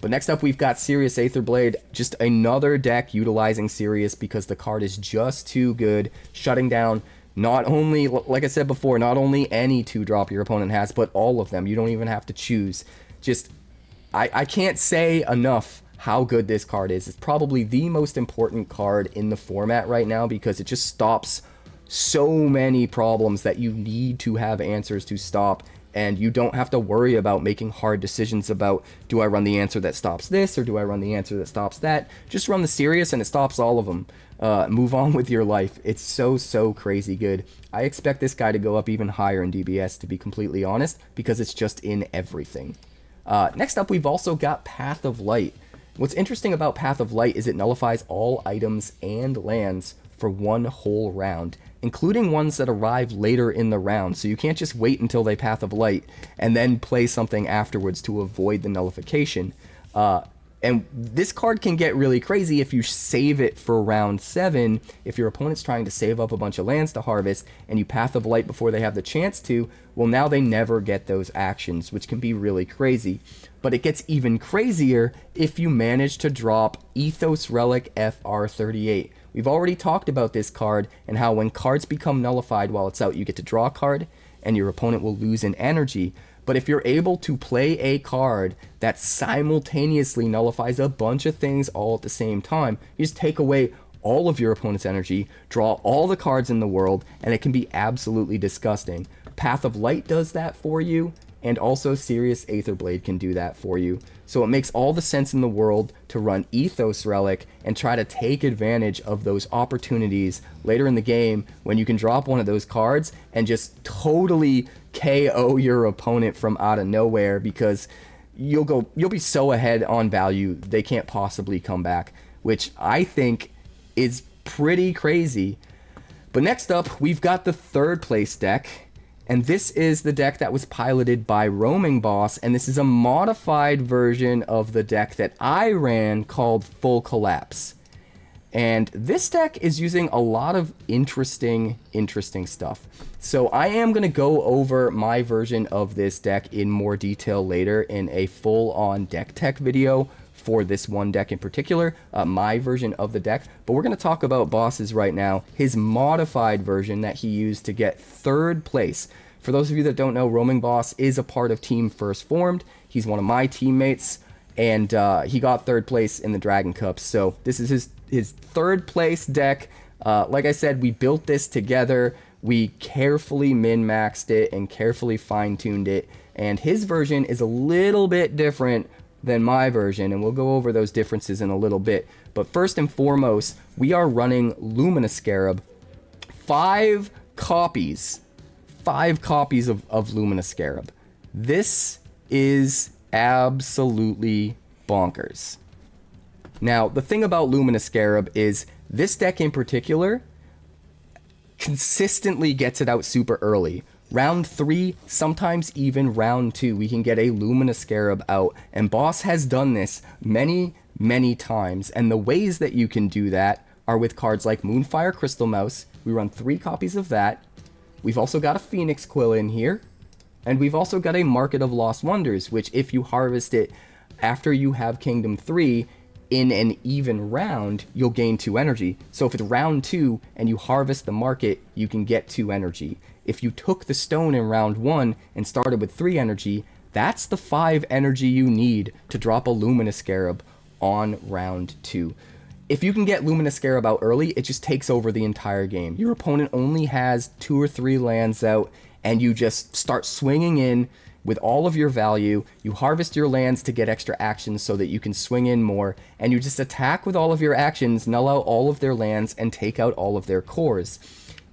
But next up, we've got Sirius Aetherblade, just another deck utilizing Sirius because the card is just too good, shutting down not only, like I said before, not only any 2-drop your opponent has, but all of them. You don't even have to choose. Just, I can't say enough how good this card is. It's probably the most important card in the format right now because it just stops so many problems that you need to have answers to stop, and you don't have to worry about making hard decisions about, do I run the answer that stops this or do I run the answer that stops that? Just run the Sirius and it stops all of them. Move on with your life. It's so crazy good. I expect this guy to go up even higher in DBS, to be completely honest, because it's just in everything. Next up, we've also got Path of Light. What's interesting about Path of Light is it nullifies all items and lands for 1 whole round, including ones that arrive later in the round. So you can't just wait until they Path of Light and then play something afterwards to avoid the nullification. And this card can get really crazy if you save it for round 7. If your opponent's trying to save up a bunch of lands to harvest and you Path of Light before they have the chance to, well, now they never get those actions, which can be really crazy. But it gets even crazier if you manage to drop Ethos Relic FR38. We've already talked about this card and how when cards become nullified while it's out, you get to draw a card and your opponent will lose an energy. But if you're able to play a card that simultaneously nullifies a bunch of things all at the same time, you just take away all of your opponent's energy, draw all the cards in the world, and it can be absolutely disgusting. Path of Light does that for you, and also Sirius Aetherblade can do that for you. So it makes all the sense in the world to run Ethos Relic and try to take advantage of those opportunities later in the game when you can drop one of those cards and just totally KO your opponent from out of nowhere, because you'll be so ahead on value they can't possibly come back, which I think is pretty crazy. But next up, we've got the 3rd place deck. And this is the deck that was piloted by Roaming Boss, and this is a modified version of the deck that I ran called Full Collapse. And this deck is using a lot of interesting stuff. So I am going to go over my version of this deck in more detail later in a full-on deck tech video for this one deck in particular, my version of the deck. But we're going to talk about Boss's right now, his modified version that he used to get 3rd place. For those of you that don't know, Roaming Boss is a part of Team First Formed. He's one of my teammates, and he got 3rd place in the Dragon Cup. So this is his 3rd place deck. Like I said, we built this together. We carefully min-maxed it and carefully fine-tuned it. And his version is a little bit different than my version, and we'll go over those differences in a little bit. But first and foremost, we are running Luminous Scarab. 5 copies of Luminous Scarab. This is absolutely bonkers. Now, the thing about Luminous Scarab is this deck in particular consistently gets it out super early. Round 3, sometimes even round 2, we can get a Luminous Scarab out, and Boss has done this many times, and the ways that you can do that are with cards like Moonfire Crystal Mouse, We run 3 copies of that. We've also got a Phoenix Quill in here. And we've also got a Market of Lost Wonders, which if you harvest it after you have Kingdom 3 in an even round, you'll gain 2 energy. So if it's round 2 and you harvest the Market, you can get 2 energy. If you took the stone in round 1 and started with 3 energy, that's the 5 energy you need to drop a Luminous Scarab on round 2. If you can get Luminous Scarab out early, it just takes over the entire game. Your opponent only has 2 or 3 lands out, and you just start swinging in with all of your value. You harvest your lands to get extra actions so that you can swing in more, and you just attack with all of your actions, null out all of their lands, and take out all of their cores.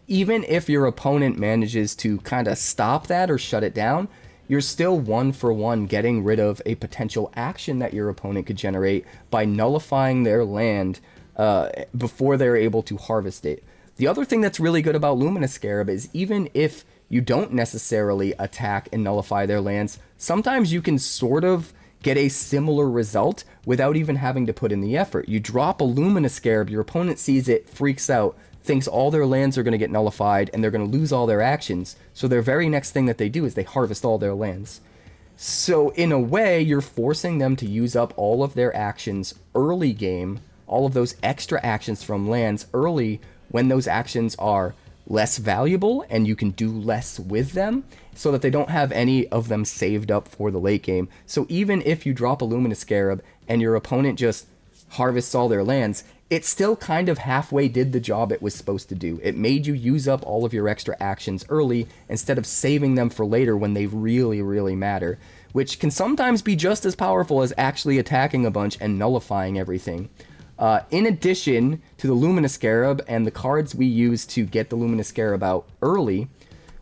Even if your opponent manages to kind of stop that or shut it down, you're still 1-for-1 getting rid of a potential action that your opponent could generate by nullifying their land before they're able to harvest it. The other thing that's really good about Luminous Scarab is even if you don't necessarily attack and nullify their lands, sometimes you can sort of get a similar result without even having to put in the effort. You drop a Luminous Scarab, your opponent sees it, freaks out, thinks all their lands are going to get nullified and they're going to lose all their actions. So their very next thing that they do is they harvest all their lands. So in a way, you're forcing them to use up all of their actions early game, all of those extra actions from lands early when those actions are less valuable and you can do less with them, so that they don't have any of them saved up for the late game. So even if you drop a Luminous Scarab and your opponent just harvests all their lands, it still kind of halfway did the job it was supposed to do. It made you use up all of your extra actions early instead of saving them for later when they really, really matter, which can sometimes be just as powerful as actually attacking a bunch and nullifying everything. In addition to the Luminous Scarab and the cards we use to get the Luminous Scarab out early,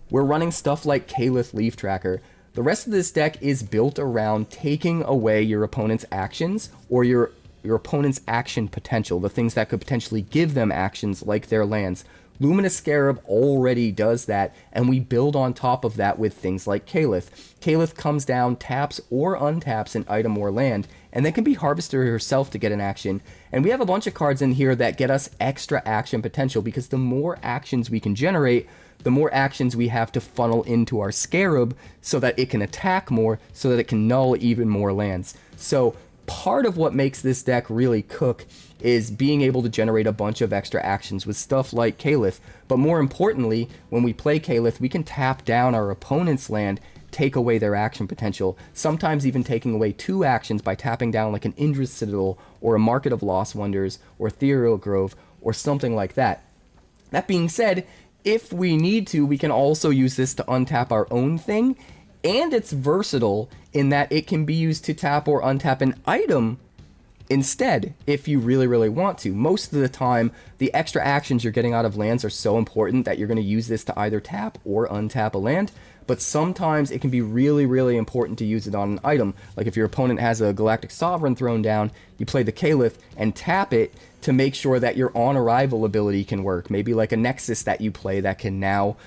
we're running stuff like Kshatr's Leaf Tracker. The rest of this deck is built around taking away your opponent's actions or your opponent's action potential, the things that could potentially give them actions like their lands. Luminous Scarab already does that, and we build on top of that with things like Kshatr. Kshatr comes down, taps or untaps an item or land, and then can be harvested herself to get an action. And we have a bunch of cards in here that get us extra action potential, because the more actions we can generate, the more actions we have to funnel into our Scarab so that it can attack more, so that it can null even more lands. So part of what makes this deck really cook is being able to generate a bunch of extra actions with stuff like Kshatrr. But more importantly, when we play Kshatrr, we can tap down our opponent's land, take away their action potential, sometimes even taking away 2 actions by tapping down like an Indra's Citadel or a Market of Lost Wonders or Ethereal Grove or something like that. That being said, if we need to, we can also use this to untap our own thing, and it's versatile in that it can be used to tap or untap an item instead, if you really, really want to. Most of the time, the extra actions you're getting out of lands are so important that you're going to use this to either tap or untap a land, but sometimes it can be really, really important to use it on an item. Like if your opponent has a Galactic Sovereign thrown down, you play the Kshatrr and tap it to make sure that your on arrival ability can work. Maybe like a Nexus that you play that can now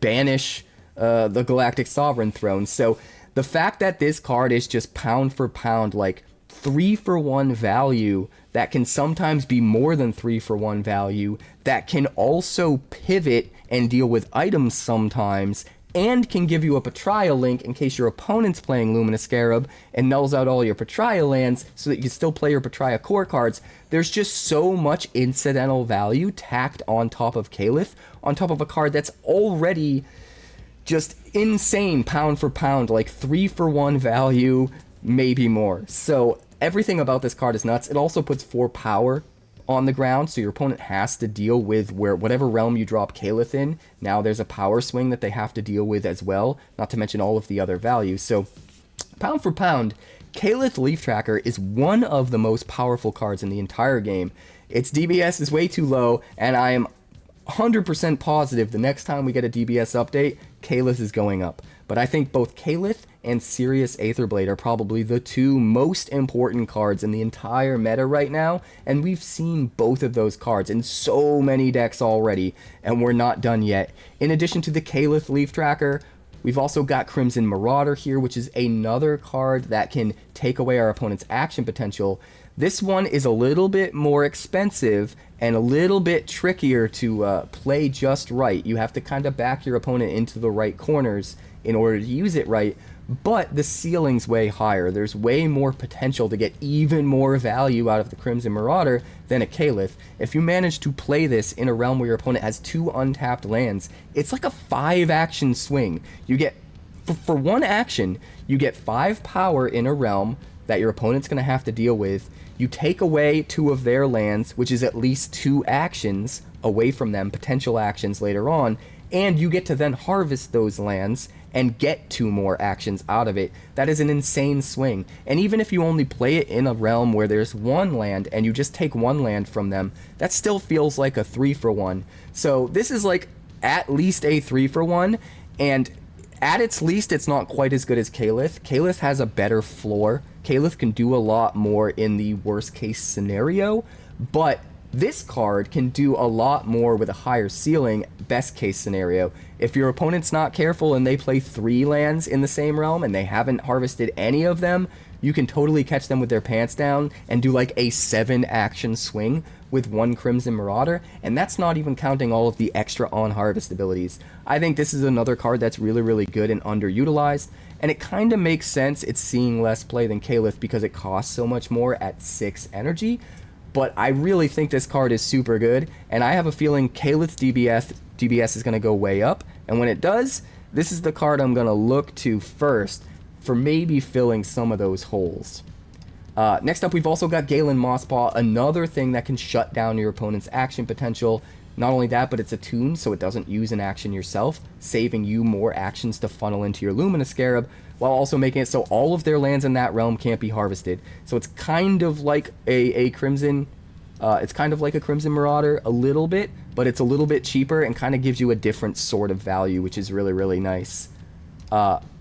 banish the Galactic Sovereign throne. So the fact that this card is just pound for pound, like 3-for-1 value, that can sometimes be more than 3-for-1 value, that can also pivot and deal with items sometimes, and can give you a Patria link in case your opponent's playing Luminous Scarab and nulls out all your Patria lands so that you can still play your Patria core cards. There's just so much incidental value tacked on top of Kshatrr, on top of a card that's already just insane pound for pound, like 3-for-1 value, maybe more. So everything about this card is nuts. It also puts 4 power on the ground, so your opponent has to deal with whatever realm you drop Kshatrr in. Now there's a power swing that they have to deal with as well, not to mention all of the other values. So pound for pound, Kshatr's Leaf Tracker is one of the most powerful cards in the entire game. Its DBS is way too low, and I am 100% positive the next time we get a DBS update, Kshatrr is going up. But I think both Kshatrr and Sirius Aetherblade are probably the 2 most important cards in the entire meta right now, and we've seen both of those cards in so many decks already, and we're not done yet. In addition to the Kshatrr Leaf Tracker, we've also got Crimson Marauder here, which is another card that can take away our opponent's action potential. This one is a little bit more expensive and a little bit trickier to play just right. You have to kind of back your opponent into the right corners in order to use it right, but the ceiling's way higher. There's way more potential to get even more value out of the Crimson Marauder than a 𝐄𝐻. If you manage to play this in a realm where your opponent has 2 untapped lands, it's like a 5-action swing. You get, for 1 action, you get 5 power in a realm that your opponent's going to have to deal with. You take away 2 of their lands, which is at least 2 actions away from them, potential actions later on, and you get to then harvest those lands and get 2 more actions out of it. That is an insane swing. And even if you only play it in a realm where there's 1 land and you just take 1 land from them, that still feels like a 3-for-1. So this is like at least a 3-for-1, and at its least, it's not quite as good as 𝐄𝐻. 𝐄𝐻 has a better floor. 𝐄𝐻 can do a lot more in the worst case scenario, but this card can do a lot more with a higher ceiling, best case scenario. If your opponent's not careful and they play 3 lands in the same realm and they haven't harvested any of them, you can totally catch them with their pants down and do like a 7-action swing with 1 Crimson Marauder, and that's not even counting all of the extra on-harvest abilities. I think this is another card that's really, really good and underutilized, and it kind of makes sense it's seeing less play than 𝐄𝐻 because it costs so much more at 6 energy, but I really think this card is super good, and I have a feeling 𝐄𝐻's DBS is going to go way up, and when it does, this is the card I'm going to look to first for maybe filling some of those holes. Next up, we've also got Galen Mosspaw, another thing that can shut down your opponent's action potential. Not only that, but it's attuned, so it doesn't use an action yourself, saving you more actions to funnel into your Lumina Scarab, while also making it so all of their lands in that realm can't be harvested. So it's kind of like a Crimson, it's kind of like a Crimson Marauder a little bit, but it's a little bit cheaper and kind of gives you a different sort of value, which is really, really nice.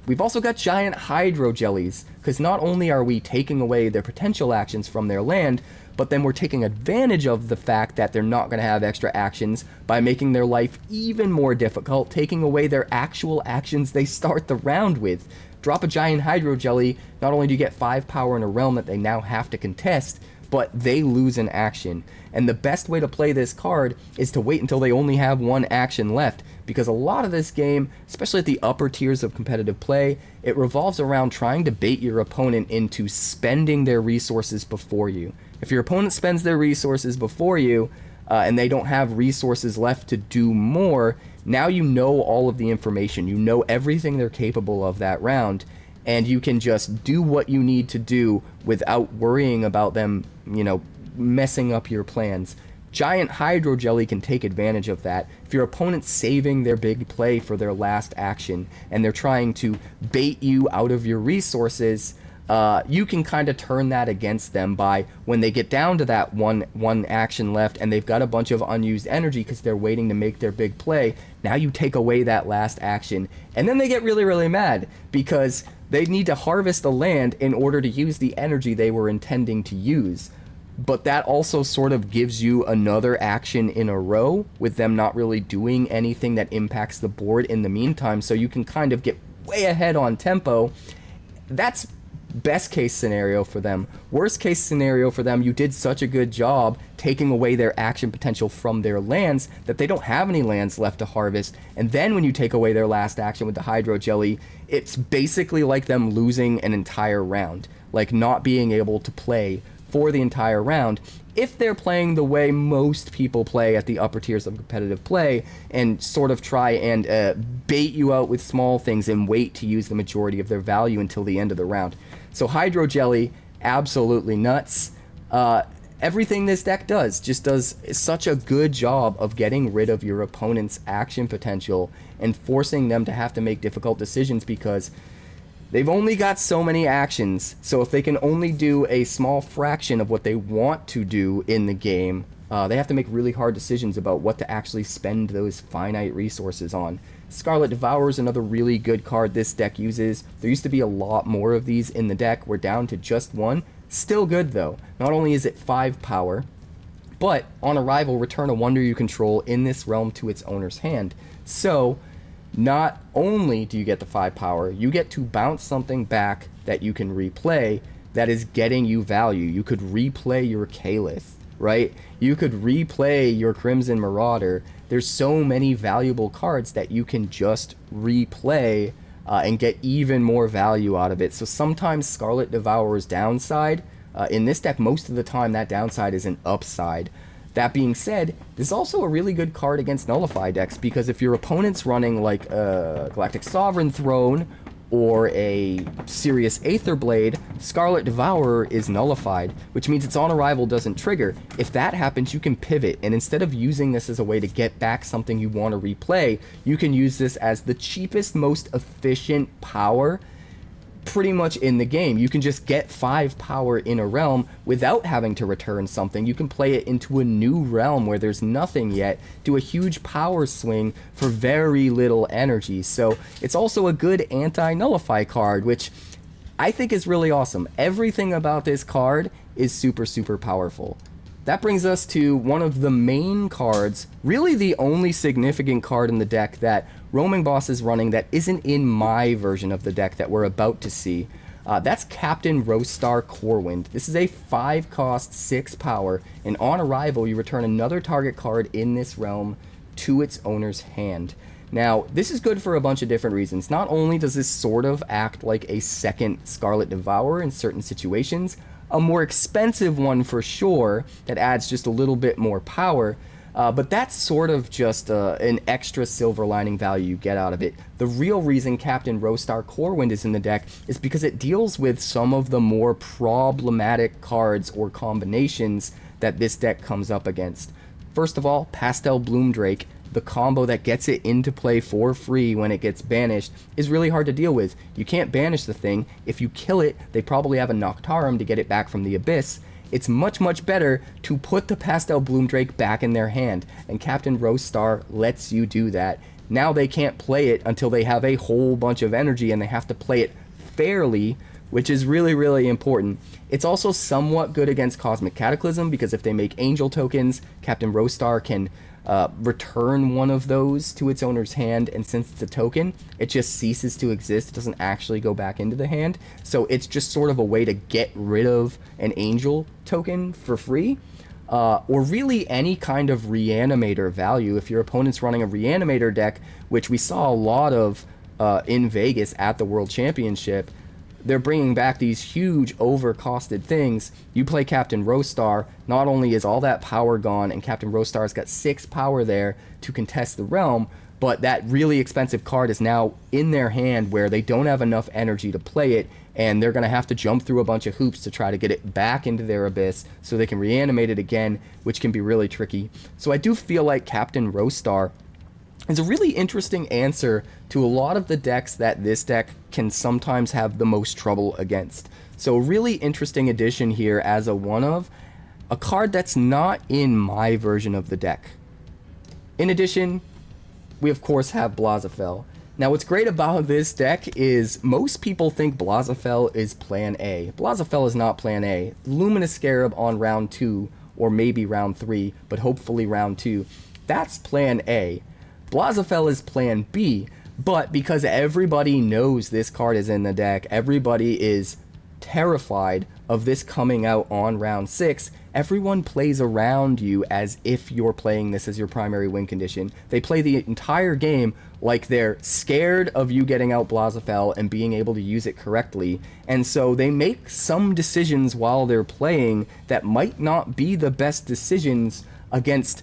We've also got giant Hydro Jellies, because not only are we taking away their potential actions from their land, but then we're taking advantage of the fact that they're not going to have extra actions by making their life even more difficult, taking away their actual actions they start the round with. Drop a giant Hydro Jelly, not only do you get 5 power in a realm that they now have to contest, but they lose an action. And the best way to play this card is to wait until they only have 1 action left, because a lot of this game, especially at the upper tiers of competitive play, it revolves around trying to bait your opponent into spending their resources before you. If your opponent spends their resources before you, and they don't have resources left to do more, now you know all of the information, you know everything they're capable of that round, and you can just do what you need to do without worrying about them, you know, messing up your plans. Giant Hydro Jelly can take advantage of that. If your opponent's saving their big play for their last action, and they're trying to bait you out of your resources, you can kind of turn that against them by, when they get down to that one action left and they've got a bunch of unused energy because they're waiting to make their big play, now you take away that last action, and then they get really, really mad because they need to harvest the land in order to use the energy they were intending to use. But that also sort of gives you another action in a row with them not really doing anything that impacts the board in the meantime, so you can kind of get way ahead on tempo. That's best case scenario for them. Worst case scenario for them, you did such a good job taking away their action potential from their lands that they don't have any lands left to harvest, and then when you take away their last action with the Hydro Jelly, it's basically like them losing an entire round, like not being able to play for the entire round, if they're playing the way most people play at the upper tiers of competitive play and sort of try and bait you out with small things and wait to use the majority of their value until the end of the round. So Hydro Jelly, absolutely nuts. Everything this deck does just does such a good job of getting rid of your opponent's action potential and forcing them to have to make difficult decisions because they've only got so many actions. So if they can only do a small fraction of what they want to do in the game, they have to make really hard decisions about what to actually spend those finite resources on. Scarlet Devourer is another really good card this deck uses. There used to be a lot more of these in the deck. We're down to just 1. Still good though. Not only is it 5 power, but on arrival, return a wonder you control in this realm to its owner's hand. So not only do you get the 5 power, you get to bounce something back that you can replay that is getting you value. You could replay your 𝐄𝐻. right? You could replay your Crimson Marauder. There's so many valuable cards that you can just replay and get even more value out of it. So sometimes Scarlet Devourer's downside, in this deck, most of the time that downside is an upside. That being said, this is also a really good card against Nullify decks, because if your opponent's running like a Galactic Sovereign Throne or a Sirius Aetherblade, Scarlet Devourer is nullified, which means its on arrival doesn't trigger. If that happens, you can pivot, and instead of using this as a way to get back something you want to replay, you can use this as the cheapest, most efficient power pretty much in the game. You can just get 5 power in a realm without having to return something. You can play it into a new realm where there's nothing yet, do a huge power swing for very little energy. So it's also a good anti-nullify card, which I think is really awesome. Everything about this card is super, super powerful. That brings us to one of the main cards, really the only significant card in the deck that Roaming Boss is running that isn't in my version of the deck that we're about to see. That's Captain Rostar Corwind. This is a 5 cost, 6 power, and on arrival you return another target card in this realm to its owner's hand. Now, this is good for a bunch of different reasons. Not only does this sort of act like a second Scarlet Devourer in certain situations, a more expensive one for sure that adds just a little bit more power, but that's sort of just an extra silver lining value you get out of it. The real reason Captain Rostar Corwind is in the deck is because it deals with some of the more problematic cards or combinations that this deck comes up against. First of all, Pastel Bloomdrake, the combo that gets it into play for free when it gets banished, is really hard to deal with. You can't banish the thing. If you kill it, they probably have a Noctarum to get it back from the Abyss. It's much, much better to put the Pastel Bloomdrake back in their hand, and Captain Rostar lets you do that. Now they can't play it until they have a whole bunch of energy, and they have to play it fairly, which is really, really important. It's also somewhat good against Cosmic Cataclysm, because if they make Angel tokens, Captain Rostar can return one of those to its owner's hand, and since it's a token, it just ceases to exist. It doesn't actually go back into the hand, so it's just sort of a way to get rid of an Angel token for free, or really any kind of Reanimator value. If your opponent's running a Reanimator deck, which we saw a lot of in Vegas at the World Championship, they're bringing back these huge overcosted things. You play Captain Rostar, not only is all that power gone, and Captain Rostar's got 6 power there to contest the realm, but that really expensive card is now in their hand where they don't have enough energy to play it, and they're going to have to jump through a bunch of hoops to try to get it back into their Abyss so they can reanimate it again, which can be really tricky. So I do feel like Captain Rostar is a really interesting answer to a lot of the decks that this deck can sometimes have the most trouble against. So a really interesting addition here as a one-of, a card that's not in my version of the deck. In addition, we of course have Blauzafel. Now what's great about this deck is most people think Blauzafel is plan A. Blauzafel is not plan A. Luminous Scarab on round 2, or maybe round 3, but hopefully round 2, that's plan A. Blauzafel is plan B, but because everybody knows this card is in the deck, everybody is terrified of this coming out on round 6, everyone plays around you as if you're playing this as your primary win condition. They play the entire game like they're scared of you getting out Blauzafel and being able to use it correctly, and so they make some decisions while they're playing that might not be the best decisions against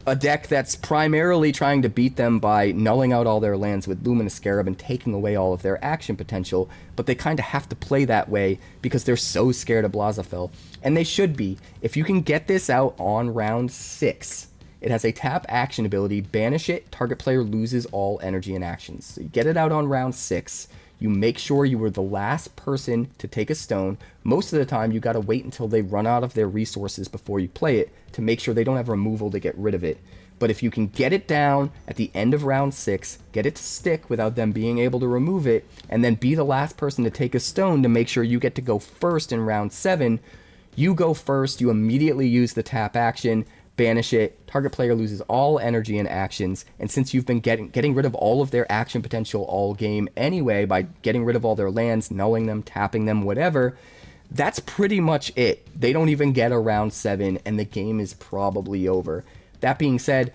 a deck that's primarily trying to beat them by nulling out all their lands with Luminous Scarab and taking away all of their action potential, but they kind of have to play that way because they're so scared of Blauzafel. And they should be. If you can get this out on round 6, it has a tap action ability, banish it, target player loses all energy and actions. So you get it out on round 6, you make sure you were the last person to take a stone. Most of the time you gotta wait until they run out of their resources before you play it to make sure they don't have removal to get rid of it. But if you can get it down at the end of round 6, get it to stick without them being able to remove it, and then be the last person to take a stone to make sure you get to go first in round 7, you go first, you immediately use the tap action, banish it, target player loses all energy and actions, and since you've been getting rid of all of their action potential all game anyway by getting rid of all their lands, nulling them, tapping them, whatever, that's pretty much it. They don't even get around 7, and the game is probably over. That being said,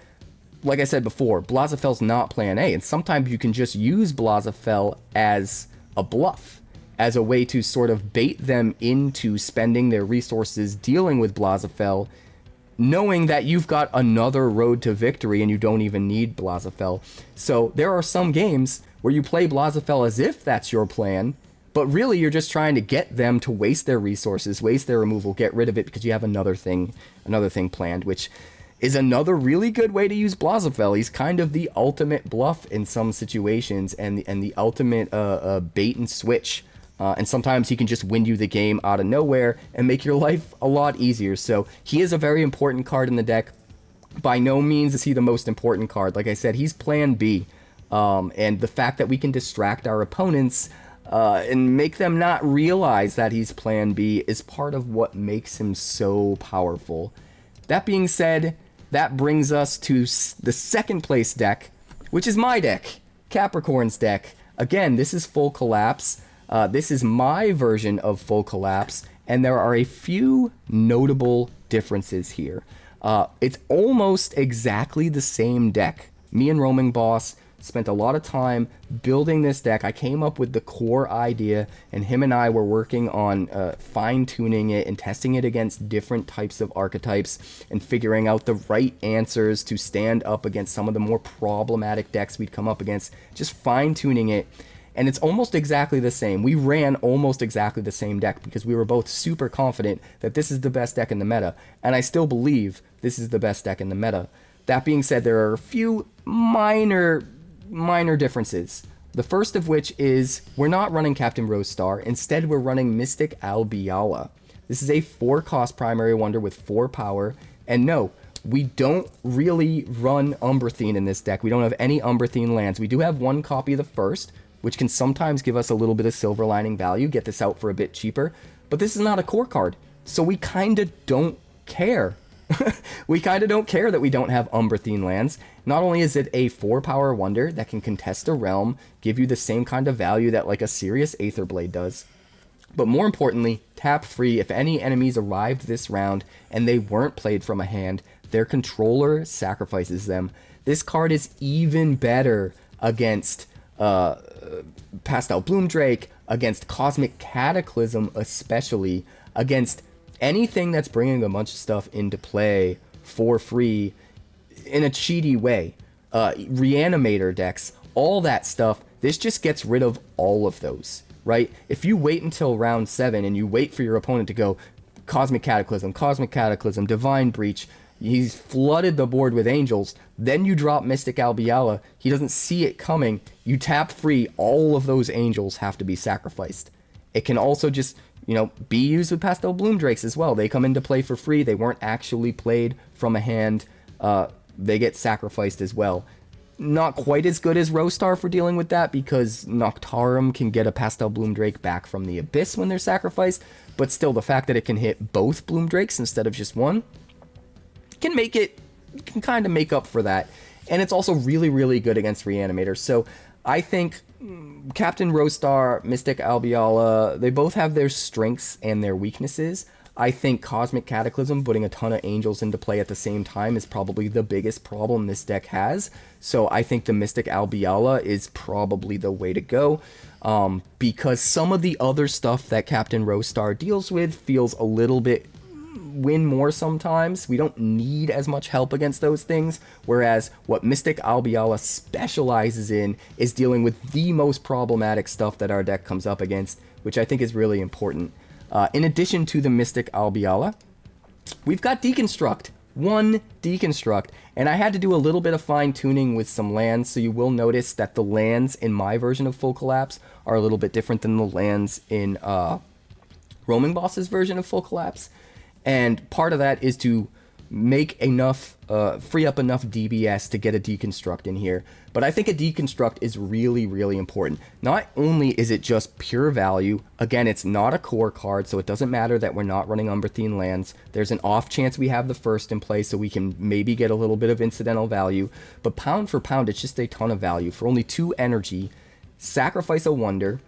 like I said before, 𝐷𝐵𝑒𝑐𝑝h's not plan A, and sometimes you can just use 𝐷𝐵𝑒𝑐𝑝h as a bluff, as a way to sort of bait them into spending their resources dealing with 𝐷𝐵𝑒𝑐𝑝h, knowing that you've got another road to victory and you don't even need 𝐷𝐵𝑒𝑐𝑝h. So there are some games where you play 𝐷𝐵𝑒𝑐𝑝h as if that's your plan, but really you're just trying to get them to waste their resources, waste their removal, get rid of it because you have another thing planned, which is another really good way to use 𝐷𝐵𝑒𝑐𝑝h. He's kind of the ultimate bluff in some situations, and the ultimate bait and switch. And sometimes he can just win you the game out of nowhere and make your life a lot easier. So he is a very important card in the deck. By no means is he the most important card. Like I said, he's plan B. And the fact that we can distract our opponents and make them not realize that he's plan B is part of what makes him so powerful. That being said, that brings us to the second place deck, which is my deck, Capricorn's deck. Again, this is full collapse. This is my version of full collapse, and there are a few notable differences here. It's almost exactly the same deck. Me and Roaming Boss spent a lot of time building this deck. I came up with the core idea, and him and I were working on fine-tuning it and testing it against different types of archetypes and figuring out the right answers to stand up against some of the more problematic decks we'd come up against, just fine-tuning it. And it's almost exactly the same. We ran almost exactly the same deck because we were both super confident that this is the best deck in the meta, and I still believe this is the best deck in the meta. That being said, there are a few minor differences. The first of which is we're not running Captain Rosestar. Instead, we're running Mystic 𝐍𝑒𝐈𝑑𝐒. This is a 4-cost primary wonder with 4 power. And no, we don't really run Umbrathine in this deck. We don't have any Umbrathine lands. We do have 1 copy of the first, which can sometimes give us a little bit of silver lining value, get this out for a bit cheaper. But this is not a core card, so we kind of don't care. We kind of don't care that we don't have Umbrathine lands. Not only is it a 4-power wonder that can contest a realm, give you the same kind of value that like a serious Aetherblade does, but more importantly, tap free. If any enemies arrived this round and they weren't played from a hand, their controller sacrifices them. This card is even better against Pastel Bloomdrake, against Cosmic Cataclysm especially, against anything that's bringing a bunch of stuff into play for free in a cheaty way. Reanimator decks, all that stuff, this just gets rid of all of those, right? If you wait until round 7 and you wait for your opponent to go Cosmic Cataclysm, Divine Breach, he's flooded the board with angels, then you drop Mystic 𝐍𝑒𝑗, he doesn't see it coming, you tap free, all of those angels have to be sacrificed. It can also just, be used with Pastel Bloomdrakes as well. They come into play for free, they weren't actually played from a hand, they get sacrificed as well. Not quite as good as Rosestar for dealing with that, because Noctarum can get a Pastel Bloomdrake back from the Abyss when they're sacrificed, but still the fact that it can hit both Bloomdrakes instead of just one can kind of make up for that. And it's also really, really good against Reanimator. So I think Captain Rosestar, Mystic 𝐍𝑒𝑗, they both have their strengths and their weaknesses. I think Cosmic Cataclysm, putting a ton of angels into play at the same time, is probably the biggest problem this deck has. So I think the Mystic 𝐍𝑒𝑗 is probably the way to go. Because some of the other stuff that Captain Rosestar deals with feels a little bit win more sometimes. We don't need as much help against those things, whereas what Mystic 𝐍𝑒𝑗 specializes in is dealing with the most problematic stuff that our deck comes up against, which I think is really important. In addition to the Mystic 𝐍𝑒𝑗, we've got Deconstruct. 1 Deconstruct, and I had to do a little bit of fine-tuning with some lands, so you will notice that the lands in my version of Full Collapse are a little bit different than the lands in Roaming Boss's version of Full Collapse. And part of that is to make enough, free up enough DBS to get a Deconstruct in here. But I think a Deconstruct is really, really important. Not only is it just pure value, again, it's not a core card, so it doesn't matter that we're not running Umbrathine lands. There's an off chance we have the first in play, so we can maybe get a little bit of incidental value. But pound for pound, it's just a ton of value. For only 2 energy, sacrifice a wonder,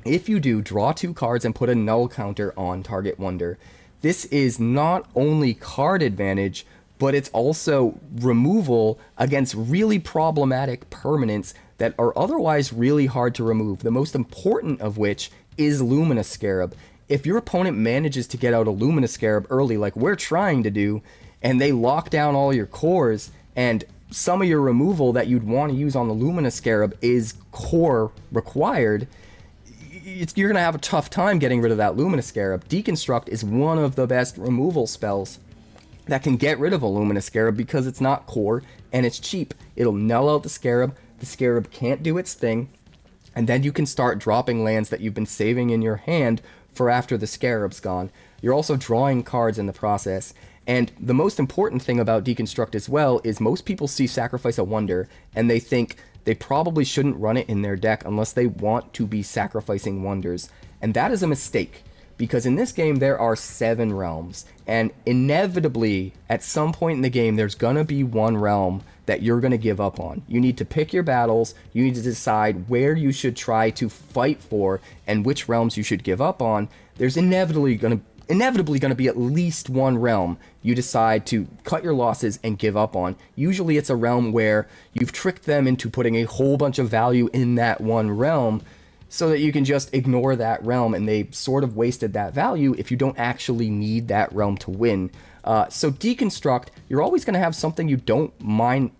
If you do, draw 2 cards and put a null counter on target wonder. This is not only card advantage, but it's also removal against really problematic permanents that are otherwise really hard to remove, the most important of which is Luminous Scarab. If your opponent manages to get out a Luminous Scarab early, like we're trying to do, and they lock down all your cores, and some of your removal that you'd want to use on the Luminous Scarab is core required, you're going to have a tough time getting rid of that Luminous Scarab. Deconstruct is one of the best removal spells that can get rid of a Luminous Scarab because it's not core and it's cheap. It'll null out the Scarab can't do its thing, and then you can start dropping lands that you've been saving in your hand for after the Scarab's gone. You're also drawing cards in the process. And the most important thing about Deconstruct as well is most people see Sacrifice a Wonder and they think they probably shouldn't run it in their deck unless they want to be sacrificing wonders. And that is a mistake, because in this game there are 7 realms, and inevitably at some point in the game there's gonna be one realm that you're gonna give up on. You need to pick your battles, you need to decide where you should try to fight for and which realms you should give up on. There's inevitably gonna be at least one realm you decide to cut your losses and give up on. Usually it's a realm where you've tricked them into putting a whole bunch of value in that one realm so that you can just ignore that realm, and they sort of wasted that value if you don't actually need that realm to win. So Deconstruct, you're always going to have something you don't mind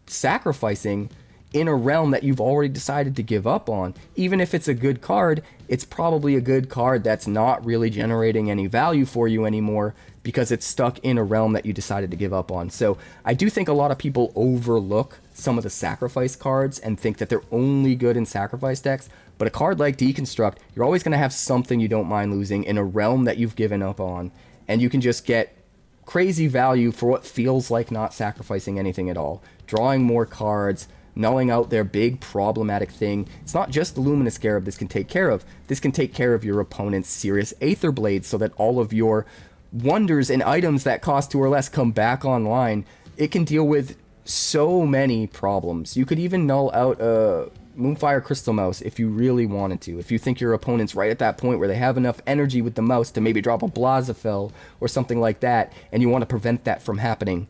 sacrificing in a realm that you've already decided to give up on. Even if it's a good card, it's probably a good card that's not really generating any value for you anymore because it's stuck in a realm that you decided to give up on. So I do think a lot of people overlook some of the sacrifice cards and think that they're only good in sacrifice decks, but a card like Deconstruct, you're always going to have something you don't mind losing in a realm that you've given up on, and you can just get crazy value for what feels like not sacrificing anything at all. Drawing more cards, nulling out their big problematic thing. It's not just the Luminous Scarab this can take care of. This can take care of your opponent's serious Aether Blades so that all of your wonders and items that cost 2 or less come back online. It can deal with so many problems. You could even null out a Moonfire Crystal Mouse if you really wanted to. If you think your opponent's right at that point where they have enough energy with the mouse to maybe drop a Blazafell or something like that, and you want to prevent that from happening,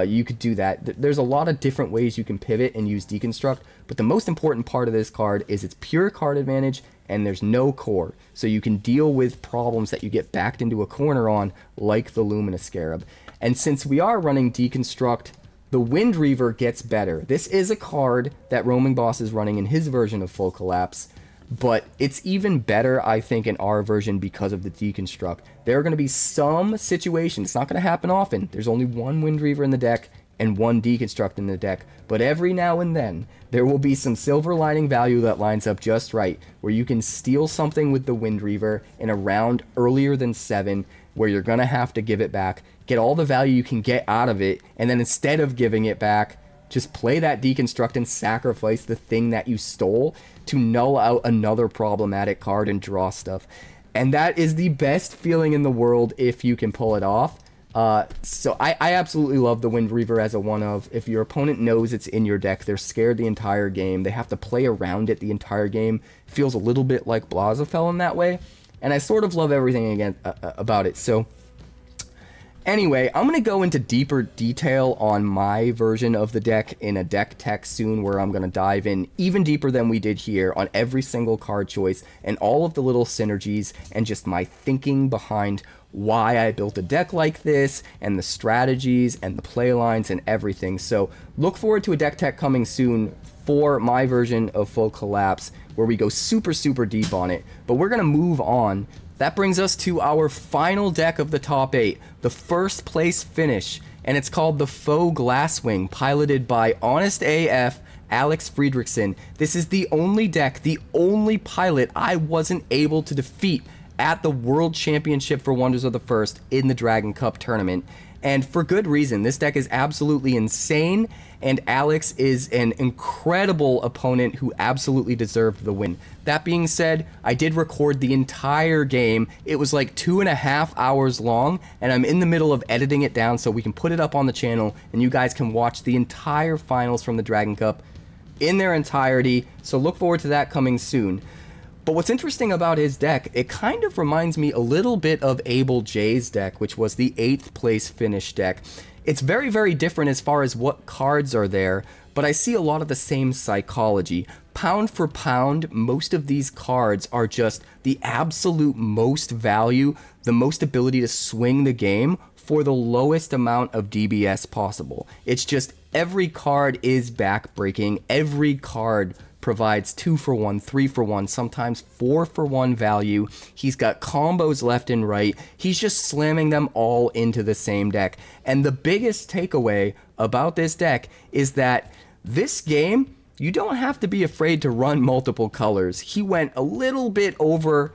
you could do that. There's a lot of different ways you can pivot and use Deconstruct, but the most important part of this card is its pure card advantage, and there's no core, so you can deal with problems that you get backed into a corner on, like the Luminous Scarab. And since we are running Deconstruct, the Wind Reaver gets better. This is a card that Roaming Boss is running in his version of Full Collapse, but it's even better, I think, in our version because of the Deconstruct. There are going to be some situations, it's not going to happen often, there's only one Wind Reaver in the deck and one Deconstruct in the deck, but every now and then there will be some silver lining value that lines up just right, where you can steal something with the Wind Reaver in a round earlier than 7, where you're going to have to give it back, get all the value you can get out of it, and then instead of giving it back, just play that Deconstruct and sacrifice the thing that you stole to null out another problematic card and draw stuff. And that is the best feeling in the world if you can pull it off. So I absolutely love the Wind Reaver as a one-of. If your opponent knows it's in your deck, they're scared the entire game, they have to play around it the entire game. It feels a little bit like Blazafell in that way, and I sort of love everything again about it. So anyway, I'm going to go into deeper detail on my version of the deck in a deck tech soon, where I'm going to dive in even deeper than we did here on every single card choice and all of the little synergies and just my thinking behind why I built a deck like this and the strategies and the play lines and everything. So look forward to a deck tech coming soon for my version of Full Collapse, where we go super deep on it. But we're going to move on. That brings us to our final deck of the top 8, the first place finish, and it's called the Faux Glasswing, piloted by Honest AF, Alex Friedrichsen. This is the only deck, the only pilot I wasn't able to defeat at the World Championship for Wonders of the First in the Dragon Cup tournament. And for good reason. This deck is absolutely insane, and Alex is an incredible opponent who absolutely deserved the win. That being said, I did record the entire game. It was like 2.5 hours long, and I'm in the middle of editing it down so we can put it up on the channel, and you guys can watch the entire finals from the Dragon Cup in their entirety. So look forward to that coming soon. But what's interesting about his deck, it kind of reminds me a little bit of 𝐏𝐕𝐈𝐄𝐈's deck, which was the 8th place finish deck. It's very, very different as far as what cards are there, but I see a lot of the same psychology. Pound for pound, most of these cards are just the absolute most value, the most ability to swing the game for the lowest amount of DBS possible. It's just every card is backbreaking, every card provides 2 for 1, 3 for 1, sometimes 4 for 1 value. He's got combos left and right. He's just slamming them all into the same deck. And the biggest takeaway about this deck is that this game, you don't have to be afraid to run multiple colors. He went a little bit overboard,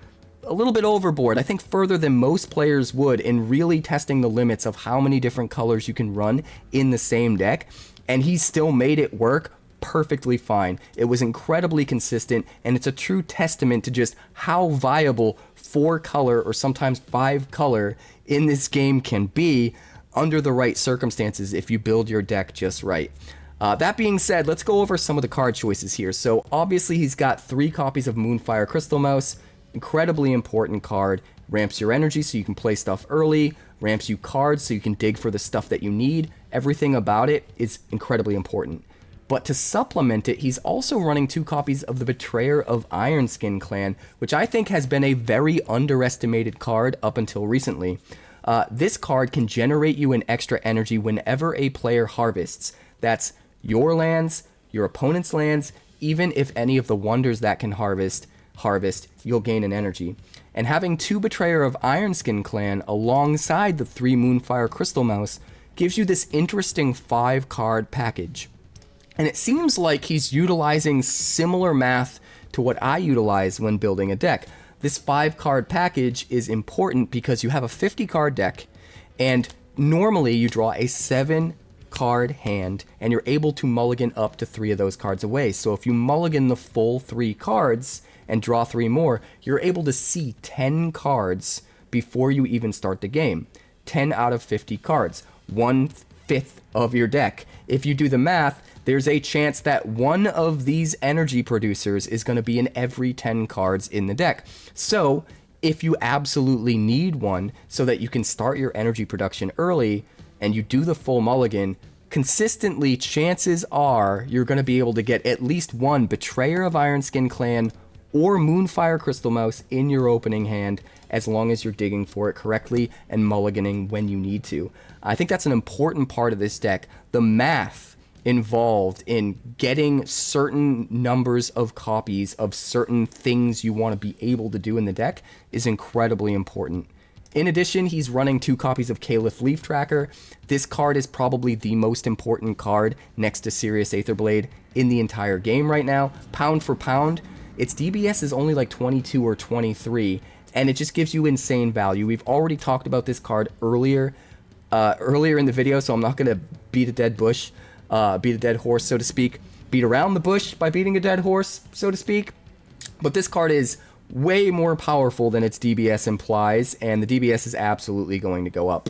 I think further than most players would, in really testing the limits of how many different colors you can run in the same deck, and he still made it work perfectly fine. It was incredibly consistent, and it's a true testament to just how viable 4 color or sometimes 5 color in this game can be under the right circumstances if you build your deck just right. That being said, let's go over some of the card choices here. So obviously he's got 3 copies of Moonfire Crystal Mouse, incredibly important card. Ramps your energy so you can play stuff early, ramps you cards so you can dig for the stuff that you need. Everything about it is incredibly important. But to supplement it, he's also running 2 copies of the Betrayer of Ironskin Clan, which I think has been a very underestimated card up until recently. This card can generate you an extra energy whenever a player harvests. That's your lands, your opponent's lands, even if any of the wonders that can harvest, you'll gain an energy. And having 2 Betrayer of Ironskin Clan alongside the 3 Moonfire Crystal Mouse gives you this interesting 5-card package. And it seems like he's utilizing similar math to what I utilize when building a deck. This 5-card package is important because you have a 50-card deck, and normally you draw a 7-card hand, and you're able to mulligan up to 3 of those cards away. So if you mulligan the full 3 cards and draw 3 more, you're able to see 10 cards before you even start the game. 10 out of 50 cards, 1/5 of your deck. If you do the math, there's a chance that one of these energy producers is going to be in every 10 cards in the deck. So if you absolutely need one so that you can start your energy production early and you do the full mulligan, consistently chances are you're going to be able to get at least one Betrayer of Ironskin Clan or Moonfire Crystal Mouse in your opening hand, as long as you're digging for it correctly and mulliganing when you need to. I think that's an important part of this deck. The math involved in getting certain numbers of copies of certain things you want to be able to do in the deck is incredibly important. In addition, he's running 2 copies of Caliph's Leaf Tracker. This card is probably the most important card next to Sirius Aetherblade in the entire game right now. Pound for pound, its DBS is only like 22 or 23, and it just gives you insane value. We've already talked about this card earlier in the video, so I'm not going to beat a dead horse, so to speak. Beat around the bush by beating a dead horse, so to speak. But this card is way more powerful than its DBS implies, and the DBS is absolutely going to go up.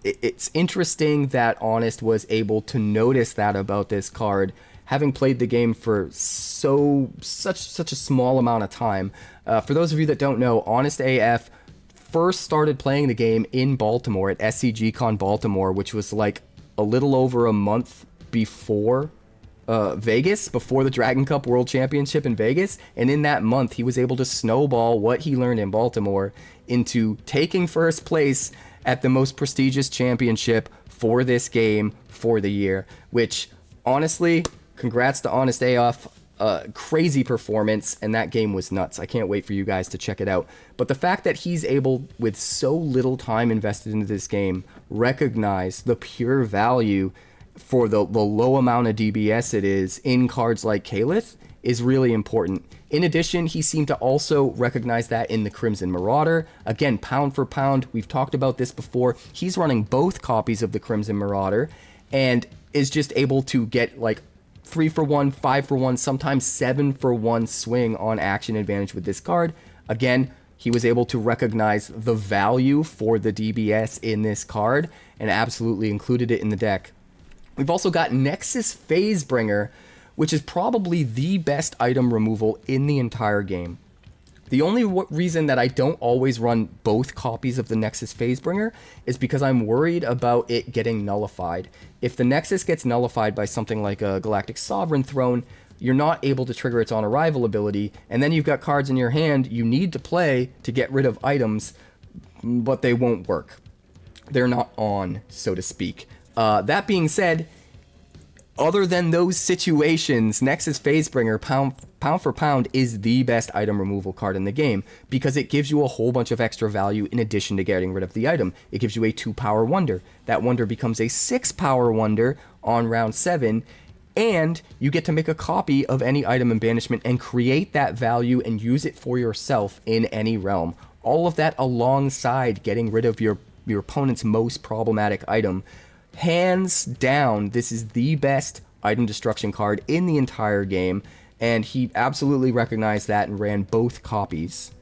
It's interesting that Honest was able to notice that about this card, having played the game for such a small amount of time. For those of you that don't know, Honest AF first started playing the game in Baltimore at SCGCon Baltimore, which was like a little over a month before Vegas, before the Dragon Cup World Championship in Vegas. And in that month, he was able to snowball what he learned in Baltimore into taking first place at the most prestigious championship for this game for the year, which honestly, congrats to Honest AF. Crazy performance, and that game was nuts. I can't wait for you guys to check it out. But the fact that he's able, with so little time invested into this game, recognize the pure value for the low amount of DBS it is in cards like Caliph's is really important. In addition, he seemed to also recognize that in the Crimson Marauder. Again, pound for pound, we've talked about this before. He's running both copies of the Crimson Marauder and is just able to get like 3 for 1, 5 for 1, sometimes 7 for 1 swing on action advantage with this card. Again, he was able to recognize the value for the DBS in this card and absolutely included it in the deck. We've also got Nexus Phasebringer, which is probably the best item removal in the entire game. The only reason that I don't always run both copies of the Nexus Phasebringer is because I'm worried about it getting nullified. If the Nexus gets nullified by something like a Galactic Sovereign Throne, you're not able to trigger its on-arrival ability, and then you've got cards in your hand you need to play to get rid of items, but they won't work. They're not on, so to speak. That being said, other than those situations, Nexus Phasebringer, pound for pound, is the best item removal card in the game because it gives you a whole bunch of extra value in addition to getting rid of the item. It gives you a 2-power wonder. That wonder becomes a 6-power wonder on round 7, and you get to make a copy of any item in banishment and create that value and use it for yourself in any realm. All of that alongside getting rid of your opponent's most problematic item. Hands down, this is the best item destruction card in the entire game, and he absolutely recognized that and ran both copies.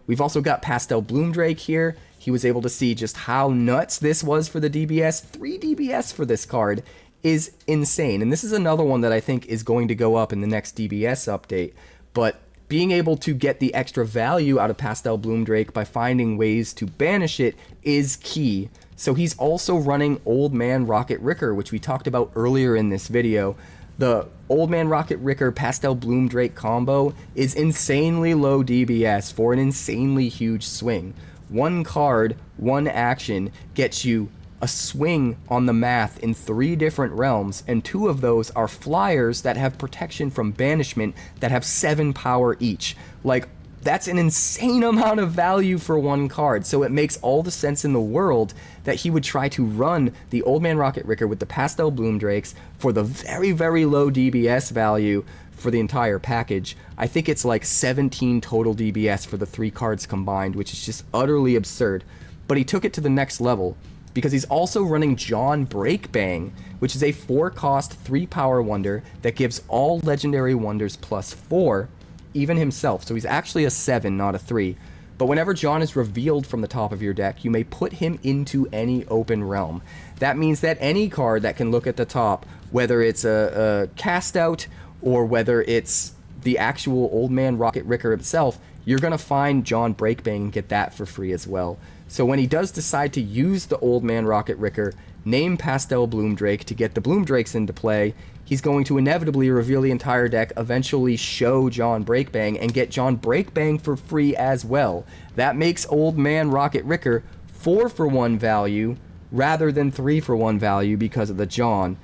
We've also got Pastel Bloomdrake here. He was able to see just how nuts this was for the DBS. 3 DBS for this card is insane, and this is another one that I think is going to go up in the next DBS update, but being able to get the extra value out of Pastel Bloomdrake by finding ways to banish it is key. So he's also running Old Man Rocket Ricker, which we talked about earlier in this video. The Old Man Rocket Ricker Pastel Bloomdrake combo is insanely low DBS for an insanely huge swing. One card, one action gets you a swing on the math in 3 different realms, and 2 of those are flyers that have protection from banishment that have 7 power each. Like, that's an insane amount of value for one card, so it makes all the sense in the world that he would try to run the Old Man Rocket Ricker with the Pastel Bloomdrakes for the very, very low DBS value for the entire package. I think it's like 17 total DBS for the 3 cards combined, which is just utterly absurd. But he took it to the next level, because he's also running John Breakbang, which is a 4-cost, 3-power wonder that gives all legendary wonders +4, even himself. So he's actually a 7, not a 3. But whenever John is revealed from the top of your deck, you may put him into any open realm. That means that any card that can look at the top, whether it's a cast out or whether it's the actual Old Man Rocket Ricker himself, you're going to find John Breakbang and get that for free as well. So when he does decide to use the Old Man Rocket Ricker, name Pastel Bloomdrake to get the Bloomdrakes into play, he's going to inevitably reveal the entire deck, eventually show John Breakbang, and get John Breakbang for free as well. That makes Old Man Rocket Ricker 4-for-1 value rather than 3-for-1 value because of the John.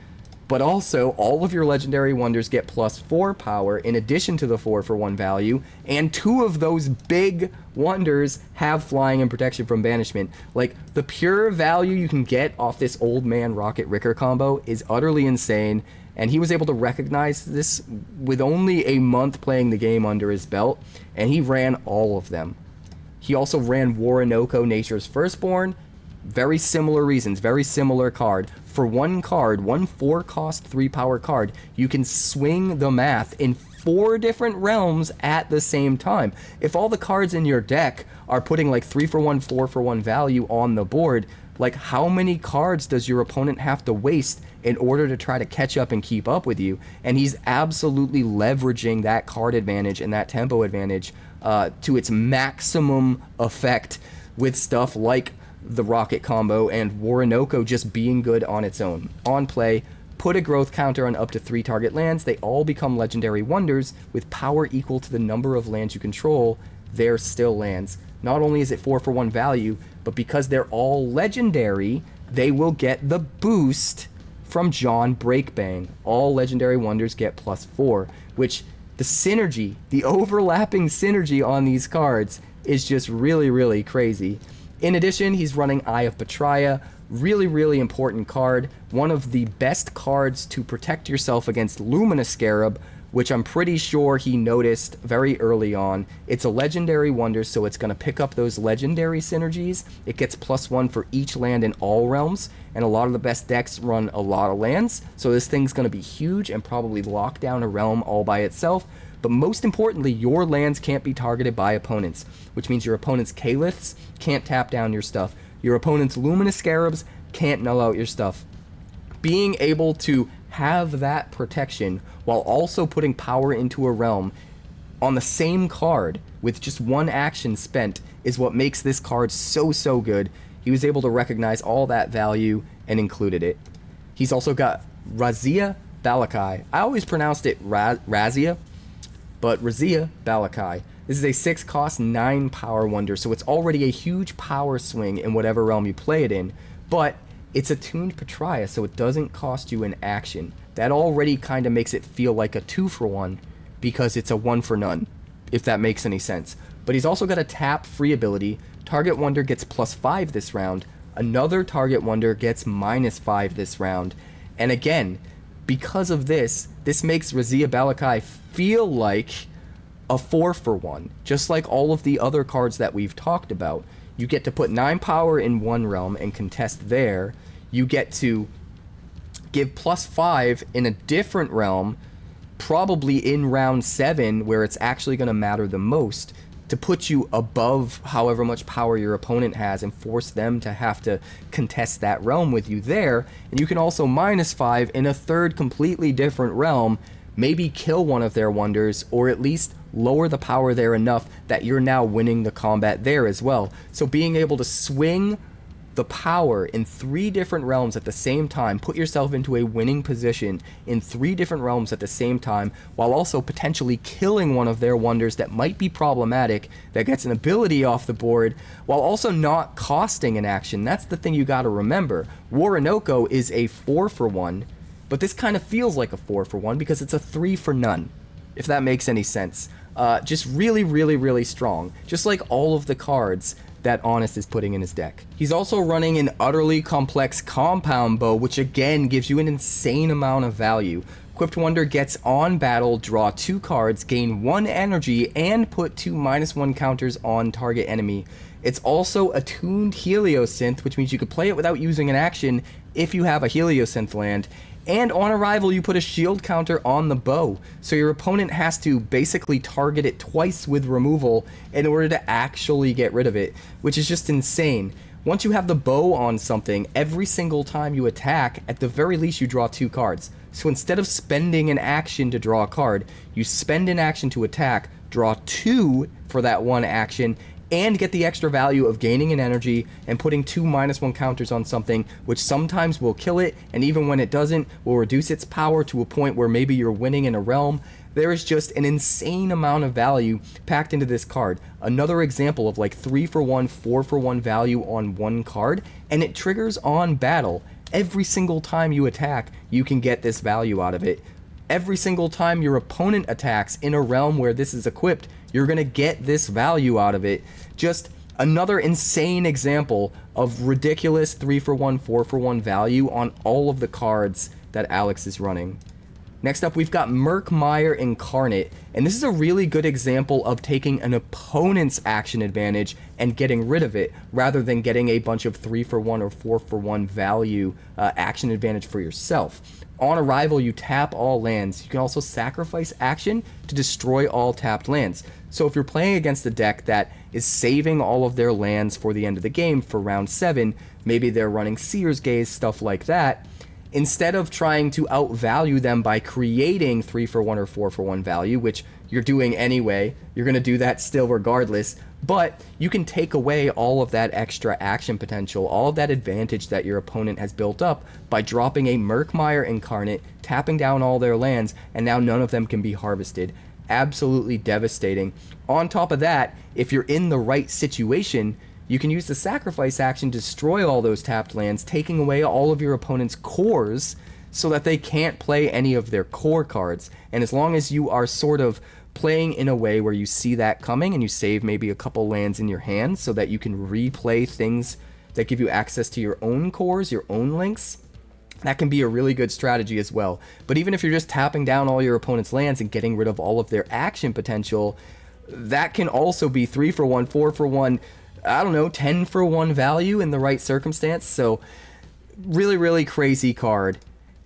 But also, all of your legendary wonders get +4 power in addition to the 4-for-1 value, and 2 of those big wonders have flying and protection from banishment. Like, the pure value you can get off this Old Man Rocket Ricker combo is utterly insane, and he was able to recognize this with only a month playing the game under his belt, and he ran all of them. He also ran Warinoko, Nature's Firstborn. Very similar reasons, very similar card. For one card, one 4-cost, 3-power card, you can swing the math in 4 different realms at the same time. If all the cards in your deck are putting like 3-for-1, 4-for-1 value on the board, like how many cards does your opponent have to waste in order to try to catch up and keep up with you? And he's absolutely leveraging that card advantage and that tempo advantage to its maximum effect with stuff like the Rocket combo and Warinoko just being good on its own. On play, put a growth counter on up to 3 target lands. They all become legendary wonders with power equal to the number of lands you control. They're still lands. Not only is it 4-for-1 value, but because they're all legendary, they will get the boost from John Breakbang. All legendary wonders get +4, which the synergy, the overlapping synergy on these cards is just really, really crazy. In addition, he's running Eye of Betraya, really, really important card. One of the best cards to protect yourself against Luminous Scarab, which I'm pretty sure he noticed very early on. It's a legendary wonder, so it's going to pick up those legendary synergies. It gets +1 for each land in all realms, and a lot of the best decks run a lot of lands, so this thing's going to be huge and probably lock down a realm all by itself. But most importantly, your lands can't be targeted by opponents, which means your opponent's Kaeliths can't tap down your stuff. Your opponent's Luminous Scarabs can't null out your stuff. Being able to have that protection while also putting power into a realm on the same card with just one action spent is what makes this card so good. He was able to recognize all that value and included it. He's also got 𝐅𝐈𝐑𝐿𝐼. I always pronounced it Razia, but 𝐅𝐈𝐑𝐿𝐼. This is a 6 cost, 9 power wonder, so it's already a huge power swing in whatever realm you play it in, but it's a tuned Pariah, so it doesn't cost you an action. That already kind of makes it feel like a 2-for-1 because it's a 1-for-none, if that makes any sense. But he's also got a tap free ability. Target wonder gets +5 this round. Another target wonder gets -5 this round. And again, because of this makes 𝐅𝐈𝐑𝐿𝐼 feel like a 4-for-1, just like all of the other cards that we've talked about. You get to put 9 power in one realm and contest there. You get to give +5 in a different realm, probably in round 7, where it's actually going to matter the most, to put you above however much power your opponent has and force them to have to contest that realm with you there. And you can also -5 in a third completely different realm, maybe kill one of their wonders, or at least lower the power there enough that you're now winning the combat there as well. So being able to swing the power in 3 different realms at the same time, put yourself into a winning position in 3 different realms at the same time, while also potentially killing one of their wonders that might be problematic, that gets an ability off the board, while also not costing an action. That's the thing you gotta remember. 𝐼𝐼d𝐿 is a 4-for-1, but this kind of feels like a 4-for-1 because it's a 3-for-none, if that makes any sense. Just really strong, just like all of the cards that Honest is putting in his deck. He's also running an utterly complex compound bow, which again gives you an insane amount of value. Equipped Wonder gets on battle, draw 2 cards, gain 1 energy, and put 2 -1 counters on target enemy. It's also a tuned Heliosynth, which means you could play it without using an action if you have a Heliosynth land. And on arrival, you put a shield counter on the bow, so your opponent has to basically target it twice with removal in order to actually get rid of it, which is just insane. Once you have the bow on something, every single time you attack, at the very least you draw 2 cards. So instead of spending an action to draw a card, you spend an action to attack, draw 2 for that 1 action, and get the extra value of gaining an energy and putting 2 -1 counters on something, which sometimes will kill it, and even when it doesn't, will reduce its power to a point where maybe you're winning in a realm. There is just an insane amount of value packed into this card. Another example of like 3-for-1, 4-for-1 value on one card, and it triggers on battle. Every single time you attack, you can get this value out of it. Every single time your opponent attacks in a realm where this is equipped, you're going to get this value out of it. Just another insane example of ridiculous 3-for-1, 4-for-1 value on all of the cards that Alex is running. Next up, we've got Murkmire Incarnate, and this is a really good example of taking an opponent's action advantage and getting rid of it, rather than getting a bunch of 3-for-1 or 4-for-1 value action advantage for yourself. On arrival, you tap all lands. You can also sacrifice action to destroy all tapped lands. So if you're playing against a deck that is saving all of their lands for the end of the game for round 7, maybe they're running Seer's Gaze, stuff like that, instead of trying to outvalue them by creating 3-for-1 or 4-for-1 value, which you're doing anyway, you're going to do that still regardless, but you can take away all of that extra action potential, all of that advantage that your opponent has built up by dropping a Murkmire Incarnate, tapping down all their lands, and now none of them can be harvested. Absolutely devastating. On top of that, if you're in the right situation, you can use the sacrifice action to destroy all those tapped lands, taking away all of your opponent's cores so that they can't play any of their core cards. And as long as you are sort of playing in a way where you see that coming and you save maybe a couple lands in your hand so that you can replay things that give you access to your own cores, your own links, that can be a really good strategy as well. But even if you're just tapping down all your opponent's lands and getting rid of all of their action potential, that can also be 3-for-1, 4-for-1, I don't know, 10-for-1 value in the right circumstance. So really crazy card.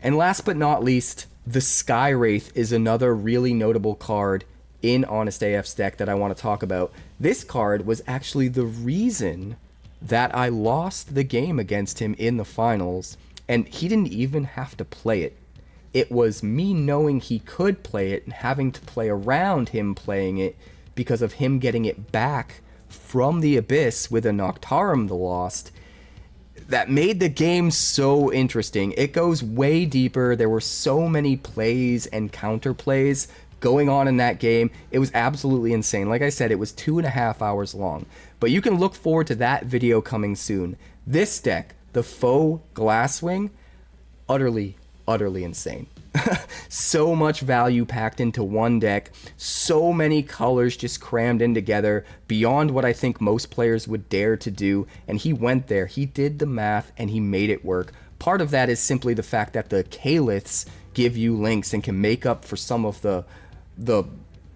And last but not least, the Skywraith is another really notable card in Honest AF's deck that I want to talk about. This card was actually the reason that I lost the game against him in the finals, and he didn't even have to play it. It was me knowing he could play it and having to play around him playing it because of him getting it back from the Abyss with a Noctarum the Lost, that made the game so interesting. It goes way deeper. There were so many plays and counterplays going on in that game. It was absolutely insane. Like I said, it was 2.5 hours long. But you can look forward to that video coming soon. This deck, the Faux Glasswing, utterly insane. So much value packed into one deck, so many colors just crammed in together, beyond what I think most players would dare to do, and he went there, he did the math, and he made it work. Part of that is simply the fact that the Calyths give you links and can make up for some of the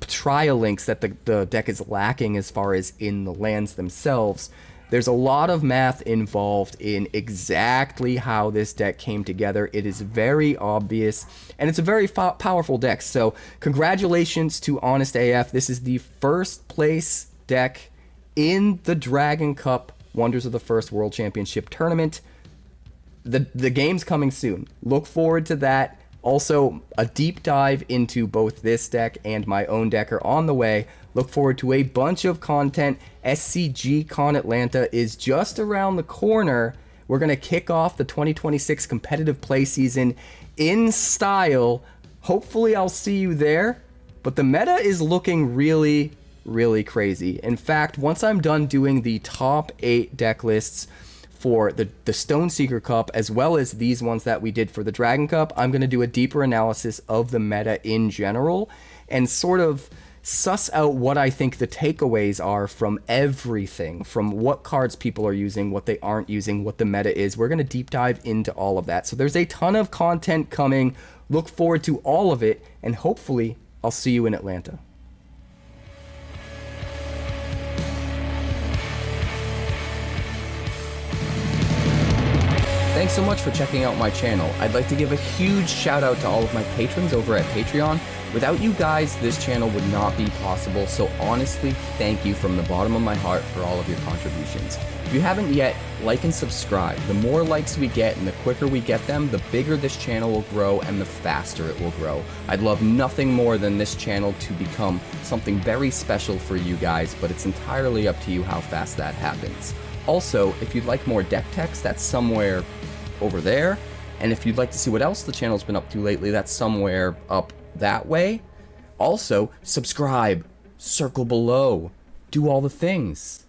trial links that the deck is lacking as far as in the lands themselves. There's a lot of math involved in exactly how this deck came together. It is very obvious, and it's a very powerful deck. So congratulations to Honest AF. This is the first place deck in the Dragon Cup Wonders of the First World Championship Tournament. The game's coming soon. Look forward to that. Also, a deep dive into both this deck and my own deck are on the way. Look forward to a bunch of content. SCG Atlanta is just around the corner. We're going to kick off the 2026 competitive play season in style. Hopefully I'll see you there. But the meta is looking really crazy. In fact, once I'm done doing the top 8 deck lists for the Stoneseeker Cup, as well as these ones that we did for the Dragon Cup, I'm going to do a deeper analysis of the meta in general and sort of suss out what I think the takeaways are from everything, from what cards people are using, what they aren't using, what the meta is. We're going to deep dive into all of that. So there's a ton of content coming. Look forward to all of it, and hopefully I'll see you in Atlanta. Thanks so much for checking out my channel. I'd like to give a huge shout out to all of my patrons over at Patreon. Without you guys, this channel would not be possible, so honestly, thank you from the bottom of my heart for all of your contributions. If you haven't yet, like and subscribe. The more likes we get and the quicker we get them, the bigger this channel will grow and the faster it will grow. I'd love nothing more than this channel to become something very special for you guys, but it's entirely up to you how fast that happens. Also, if you'd like more deck text, that's somewhere over there. And if you'd like to see what else the channel's been up to lately, that's somewhere up that way. Also, subscribe, circle below, do all the things.